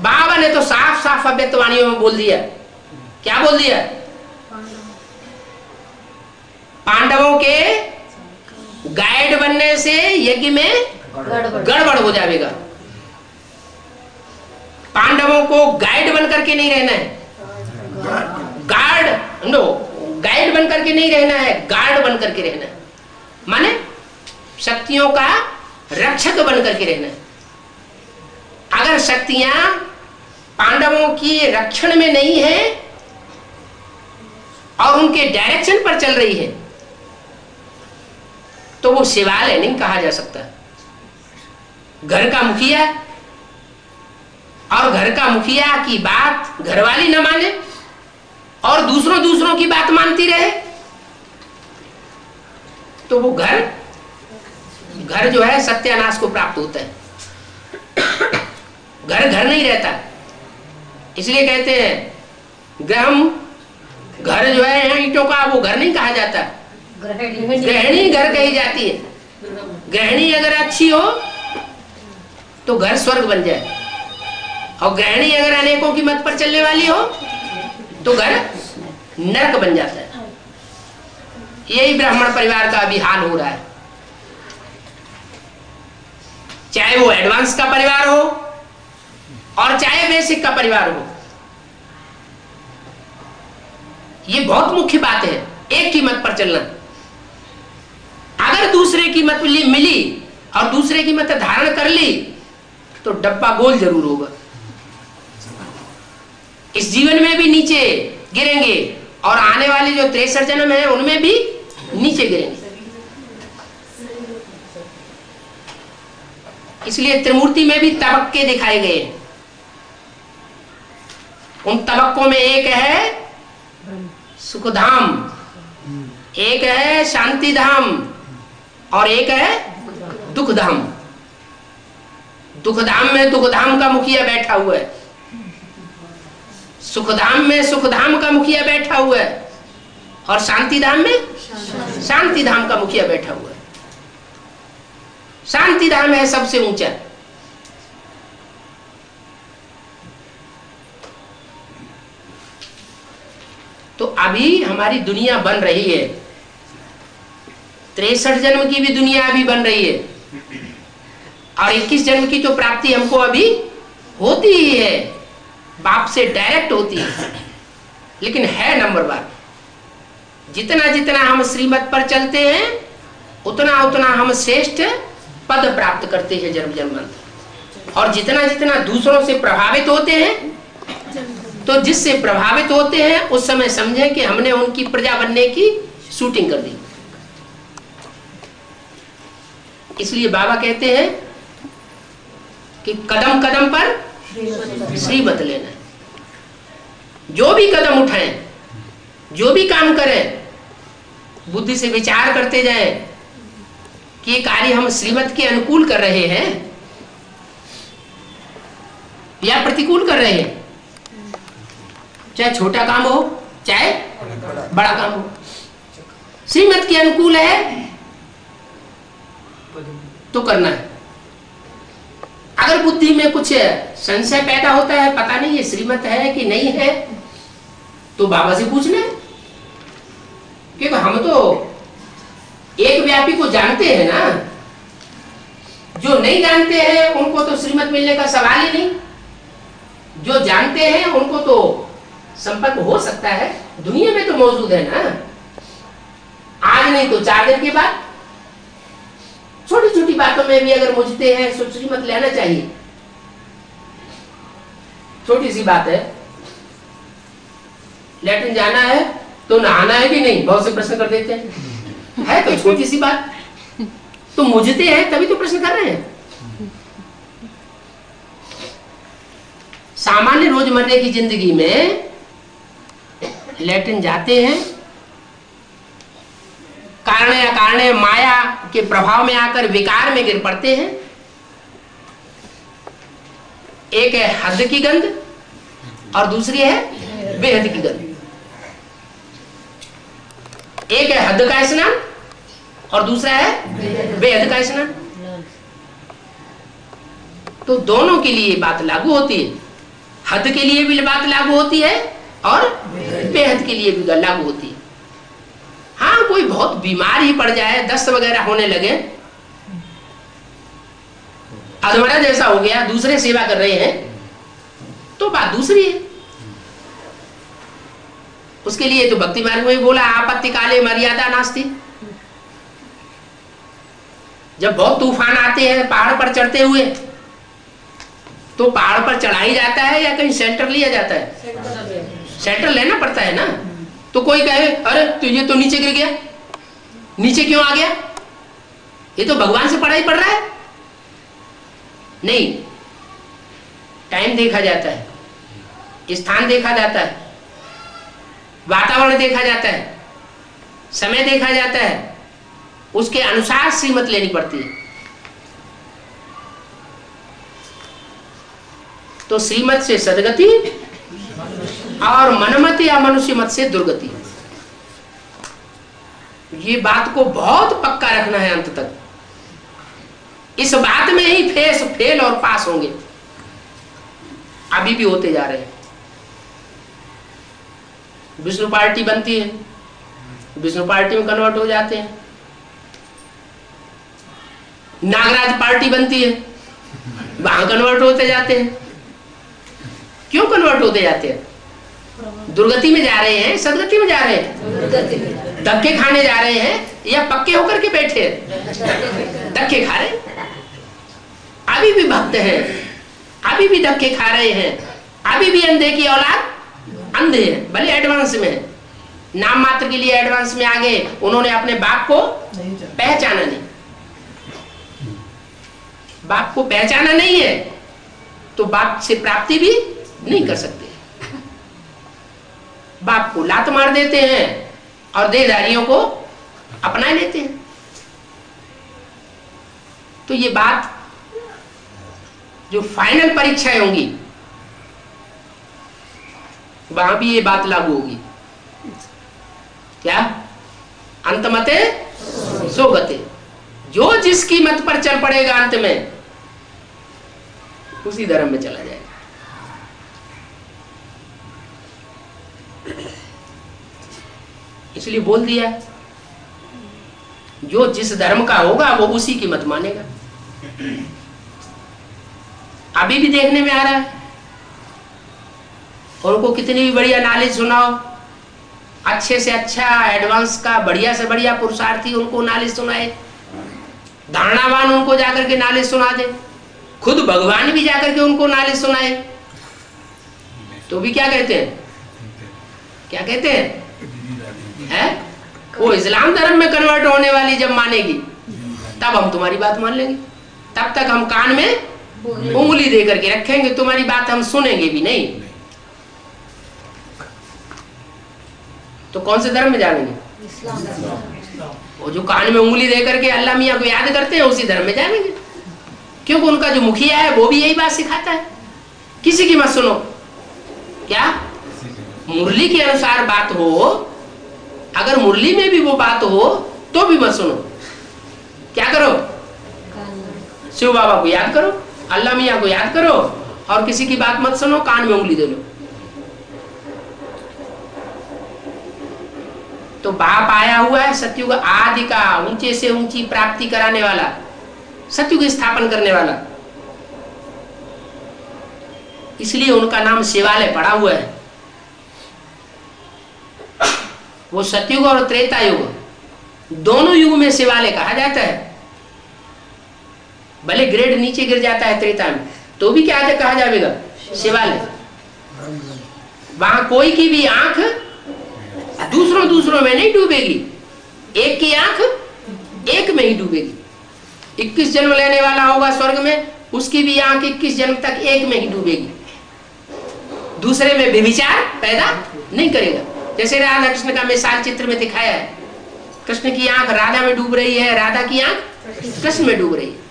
बाबा ने तो साफ साफ अव्यक्तवाणियों में बोल दिया, क्या बोल दिया? पांडवों के गाइड बनने से यज्ञ में गड़बड़ हो जाएगा। पांडवों को गाइड बन करके नहीं रहना है, गाइड बन करके नहीं रहना है, गार्ड बन करके रहना है, माने शक्तियों का रक्षक बन करके रहना है। अगर शक्तियां पांडवों की रक्षण में नहीं है और उनके डायरेक्शन पर चल रही है तो वो शिवालय नहीं कहा जा सकता। घर का मुखिया, और घर का मुखिया की बात घरवाली न माने और दूसरों की बात मानती रहे तो वो घर जो है सत्यानाश को प्राप्त होता है। घर नहीं रहता, इसलिए कहते हैं गृहम, घर जो है यहाँ ईंटों का, वो घर नहीं कहा जाता, गृहिणी घर कही जाती है। गृहिणी अगर अच्छी हो तो घर स्वर्ग बन जाए, और गृहिणी अगर अनेकों की मत पर चलने वाली हो तो घर नरक बन जाता है। यही ब्राह्मण परिवार का अभी हाल हो रहा है, चाहे वो एडवांस का परिवार हो और चाहे बेसिक का परिवार हो। ये बहुत मुख्य बात है, एक की मत पर चलना। अगर दूसरे की मत मिली और दूसरे की मत धारण कर ली तो डब्बा गोल जरूर होगा, इस जीवन में भी नीचे गिरेंगे और आने वाले जो 63 जन्म है उनमें भी नीचे गिरेंगे। इसलिए त्रिमूर्ति में भी तबक्के दिखाए गए हैं। उन तबक्कों में एक है सुखधाम, एक है शांतिधाम और एक है दुखधाम। दुखधाम में दुखधाम का मुखिया बैठा हुआ है, सुखधाम में सुखधाम का मुखिया बैठा हुआ है, और शांतिधाम में शांतिधाम का मुखिया बैठा हुआ है। शांतिधाम है सबसे ऊंचा। तो अभी हमारी दुनिया बन रही है, 63 जन्म की भी दुनिया अभी बन रही है, और 21 जन्म की जो प्राप्ति हमको अभी होती ही है, बाप से डायरेक्ट होती है। लेकिन है नंबरवार, जितना जितना हम श्रीमत पर चलते हैं उतना उतना हम श्रेष्ठ पद प्राप्त करते हैं जन्म जन्मांतर। और जितना जितना दूसरों से प्रभावित होते हैं, तो जिससे प्रभावित होते हैं उस समय समझें कि हमने उनकी प्रजा बनने की शूटिंग कर दी। इसलिए बाबा कहते हैं कि कदम कदम पर श्रीमत लेना है। जो भी कदम उठाएं, जो भी काम करें, बुद्धि से विचार करते जाएं कि ये कार्य हम श्रीमत के अनुकूल कर रहे हैं या प्रतिकूल कर रहे हैं। चाहे छोटा काम हो चाहे बड़ा काम हो, श्रीमत के अनुकूल है तो करना है। अगर बुद्धि में कुछ संशय पैदा होता है, पता नहीं ये श्रीमत है कि नहीं है, तो बाबा से पूछना है क्योंकि हम तो एक व्यापी को जानते हैं ना, जो नहीं जानते हैं उनको तो श्रीमत मिलने का सवाल ही नहीं। जो जानते हैं उनको तो संपर्क हो सकता है, दुनिया में तो मौजूद है ना। आज नहीं तो 4 दिन के बाद। छोटी छोटी बातों में भी अगर मुझते हैं तो श्रीमत लेना चाहिए। छोटी सी बात है, लैट्रिन जाना है तो नहाना है कि नहीं, बहुत से प्रश्न कर देते हैं। है तो छोटी सी बात, तो मुझते हैं तभी तो प्रश्न कर रहे हैं। सामान्य रोजमर्रे की जिंदगी में लैट्रिन जाते हैं, कारण या कारण माया के प्रभाव में आकर विकार में गिर पड़ते हैं। एक है हद की गंध और दूसरी है बेहद की गंध। एक है हद का स्नान और दूसरा है बेहद का स्नान। तो दोनों के लिए बात लागू होती है। हद के लिए भी बात लागू होती है और बेहद के लिए भी लागू होती है। हाँ, कोई बहुत बीमार ही पड़ जाए, दस्त वगैरह होने लगे, अधमरा जैसा हो गया, दूसरे सेवा कर रहे हैं, तो बात दूसरी है। उसके लिए तो भक्ति मार्ग में बोला आपत्ति काले मर्यादा नास्ति। जब बहुत तूफान आते हैं पहाड़ पर चढ़ते हुए, तो पहाड़ पर चढ़ाई जाता है या कहीं शेल्टर लिया जाता है? शेल्टर लेना पड़ता है ना। तो कोई कहे अरे तो ये तो नीचे गिर गया, नीचे क्यों आ गया, ये तो भगवान से पढ़ाई पढ़ रहा है। नहीं, टाइम देखा जाता है, स्थान देखा जाता है, वातावरण देखा जाता है, समय देखा जाता है, उसके अनुसार श्रीमत लेनी पड़ती है। तो श्रीमत से सदगति और मनमत या मनुष्य मत से दुर्गति। ये बात को बहुत पक्का रखना है अंत तक। इस बात में ही फेल और पास होंगे, अभी भी होते जा रहे हैं। विष्णु पार्टी बनती है, विष्णु पार्टी में कन्वर्ट हो जाते हैं। नागराज पार्टी बनती है, वहां कन्वर्ट होते जाते हैं। क्यों कन्वर्ट होते जाते हैं? दुर्गति में जा रहे हैं, सदगति में जा रहे हैं, धक्के खाने जा रहे हैं या पक्के होकर के बैठे हैं? धक्के खा रहे हैं। अभी भी भक्त हैं, अभी भी धक्के खा रहे हैं, अभी भी अंधे की औलाद अंधे हैं, भले एडवांस में है, नाम मात्र के लिए एडवांस में आ गए। उन्होंने अपने बाप को पहचाना नहीं। बाप को पहचाना नहीं है तो बाप से प्राप्ति भी नहीं कर सकते। बाप को लात मार देते हैं और देहधारियों को अपना लेते हैं। तो ये बात जो फाइनल परीक्षाएं होंगी वहां भी ये बात लागू होगी। क्या? अंतमते सो गते। जो जिसकी मत पर चल पड़ेगा अंत में उसी धर्म में चला जाएगा। इसलिए बोल दिया जो जिस धर्म का होगा वो उसी की मत मानेगा। अभी भी देखने में आ रहा है। उनको कितनी भी बढ़िया नॉलेज सुनाओ, अच्छे से अच्छा एडवांस का बढ़िया से बढ़िया पुरुषार्थी उनको नॉलेज सुनाए, धारणावान उनको जाकर के नॉलेज सुना दे, खुद भगवान भी जाकर के उनको नॉलेज सुनाए, तो भी क्या कहते हैं? क्या कहते हैं? है? वो इस्लाम धर्म में कन्वर्ट होने वाली जब मानेगी तब हम तुम्हारी बात मान लेंगे। तब तक हम कान में उंगली दे करके रखेंगे, तुम्हारी बात हम सुनेंगे भी नहीं। तो कौन से धर्म में जाएंगे? वो जो कान में उंगली दे करके अल्लाह मियाँ को याद करते हैं उसी धर्म में जाएंगे, क्योंकि उनका जो मुखिया है वो भी यही बात सिखाता है, किसी की मत सुनो। क्या? मुरली के अनुसार बात हो, अगर मुरली में भी वो बात हो तो भी मत सुनो। क्या करो? शिव बाबा को याद करो, अल्लाह मियाँ को याद करो और किसी की बात मत सुनो, कान में उंगली दे लो। तो बाप आया हुआ है सतयुग आदि का, ऊंचे से ऊंची प्राप्ति कराने वाला, सतयुग स्थापन करने वाला, इसलिए उनका नाम शिवालय पड़ा हुआ है। वो सतयुग और त्रेता युग दोनों युग में शिवालय कहा जाता है। भले ग्रेड नीचे गिर जाता है त्रेता में, तो भी क्या कहा जाएगा? शिवालय। वहां कोई की भी आंख दूसरों में नहीं डूबेगी, एक की आंख एक में ही डूबेगी। 21 जन्म लेने वाला होगा स्वर्ग में, उसकी भी आंख 21 जन्म तक एक में ही डूबेगी, दूसरे में व्यभिचार पैदा नहीं करेगा। जैसे राधा कृष्ण का मिसाल चित्र में दिखाया है, कृष्ण की आंख राधा में डूब रही है, राधा की आंख कृष्ण में डूब रही है।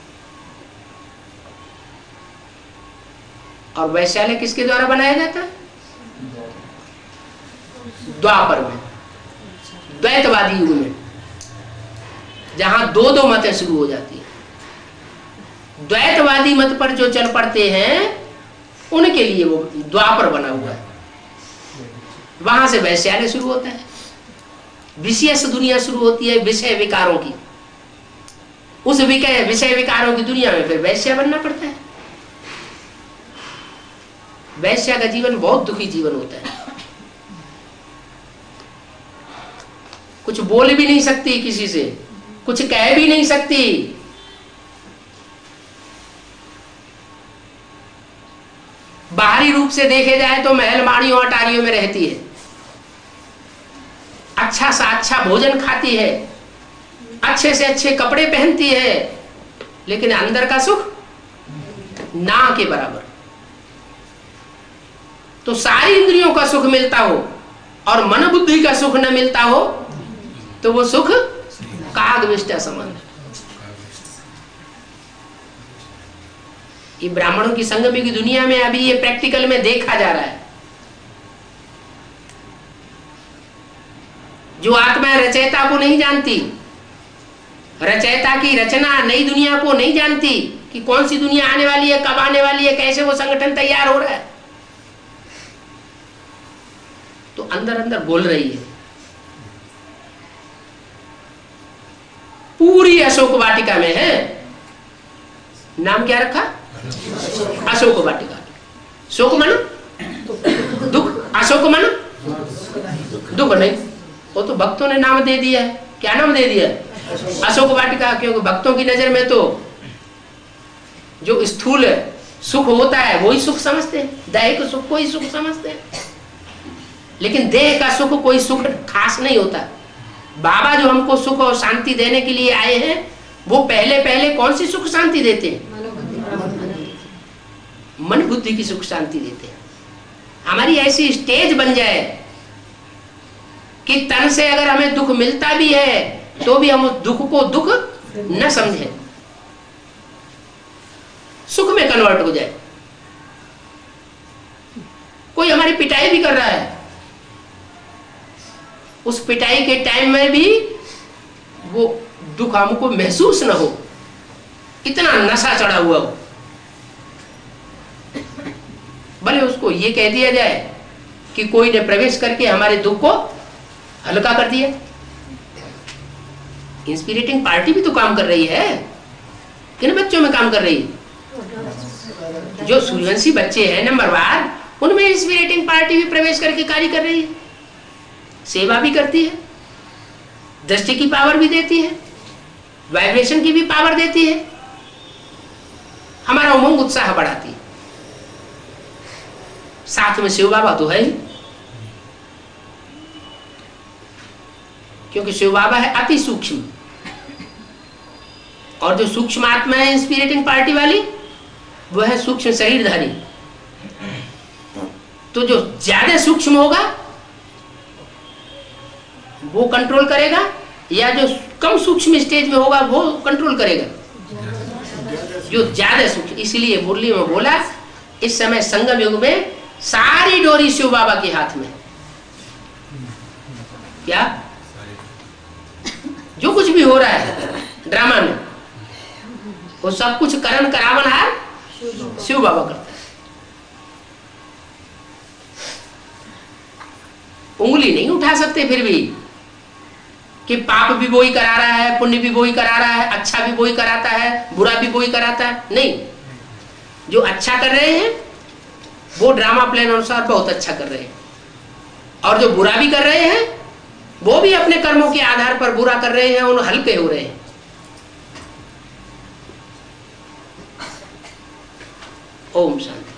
और वैशाल्य किसके द्वारा बनाया जाता है? द्वापर में, द्वैतवादी युग में, जहां दो दो मतें शुरू हो जाती है। द्वैतवादी मत पर जो चल पड़ते हैं उनके लिए वो द्वापर बना हुआ है। वहां से वैशाल्य शुरू होता है, विषय से दुनिया शुरू होती है विषय विकारों की। उस विषय विकारों की दुनिया में फिर वैश्य बनना पड़ता है। वैश्य का जीवन बहुत दुखी जीवन होता है, कुछ बोल भी नहीं सकती किसी से, कुछ कह भी नहीं सकती। बाहरी रूप से देखे जाए तो महल माड़ियों अटारियों में रहती है, अच्छा सा अच्छा भोजन खाती है, अच्छे से अच्छे कपड़े पहनती है, लेकिन अंदर का सुख ना के बराबर। तो सारी इंद्रियों का सुख मिलता हो और मन बुद्धि का सुख न मिलता हो तो वो सुख कागविष्टा समान है। ये ब्राह्मणों की संगम की दुनिया में अभी ये प्रैक्टिकल में देखा जा रहा है। जो आत्मा रचयिता को नहीं जानती, रचयिता की रचना नई दुनिया को नहीं जानती कि कौन सी दुनिया आने वाली है, कब आने वाली है, कैसे वो संगठन तैयार हो रहा है, तो अंदर अंदर बोल रही है। पूरी अशोक वाटिका में है, नाम क्या रखा? अशोक वाटिका। शोक मानो दुख, अशोक मानो दुख नहीं, वो तो भक्तों ने नाम दे दिया है। क्या नाम दे दिया? अशोक वाटिका। क्योंकि भक्तों की नजर में तो जो स्थूल सुख होता है वही सुख समझते हैं, दैहिक सुख को ही सुख समझते हैं, लेकिन देह का सुख कोई सुख खास नहीं होता। बाबा जो हमको सुख और शांति देने के लिए आए हैं, वो पहले पहले कौन सी सुख शांति देते हैं? मन बुद्धि की सुख शांति देते हैं। हमारी ऐसी स्टेज बन जाए कि तन से अगर हमें दुख मिलता भी है तो भी हम उस दुख को दुख न समझें, सुख में कन्वर्ट हो जाए। कोई हमारी पिटाई भी कर रहा है, उस पिटाई के टाइम में भी वो दुख हमको महसूस न हो, इतना नशा चढ़ा हुआ हो। भले उसको ये कह दिया जाए कि कोई ने प्रवेश करके हमारे दुख को हल्का कर दिया। इंस्पिरेटिंग पार्टी भी तो काम कर रही है। किन बच्चों में काम कर रही है? जो सूर्यवंशी बच्चे हैं नंबरवार, उनमें इंस्पिरेटिंग पार्टी भी प्रवेश करके कार्य कर रही है, सेवा भी करती है, दृष्टि की पावर भी देती है, वाइब्रेशन की भी पावर देती है, हमारा उमंग उत्साह बढ़ाती है। साथ में शिव बाबा तो है ही, क्योंकि शिव बाबा है अति सूक्ष्म, और जो सूक्ष्म आत्मा है इंस्पिरेटिंग पार्टी वाली, वो है सूक्ष्म शरीरधारी। तो जो ज्यादा सूक्ष्म होगा वो कंट्रोल करेगा, या जो कम सूक्ष्म स्टेज में होगा वो कंट्रोल करेगा? जो ज्यादा सूक्ष्म। इसलिए मुरली में बोला, इस समय संगम युग में सारी डोरी शिव बाबा के हाथ में। क्या जो कुछ भी हो रहा है ड्रामा में, वो सब कुछ करण करावनहार शिव बाबा करता है। उंगली नहीं उठा सकते, फिर भी कि पाप भी वही करा रहा है, पुण्य भी वही करा रहा है, अच्छा भी वही कराता है, बुरा भी वही कराता है। नहीं, जो अच्छा कर रहे हैं वो ड्रामा प्लान अनुसार बहुत अच्छा कर रहे हैं, और जो बुरा भी कर रहे हैं वो भी अपने कर्मों के आधार पर बुरा कर रहे हैं, उन हल्के हो रहे हैं। ओम शांति।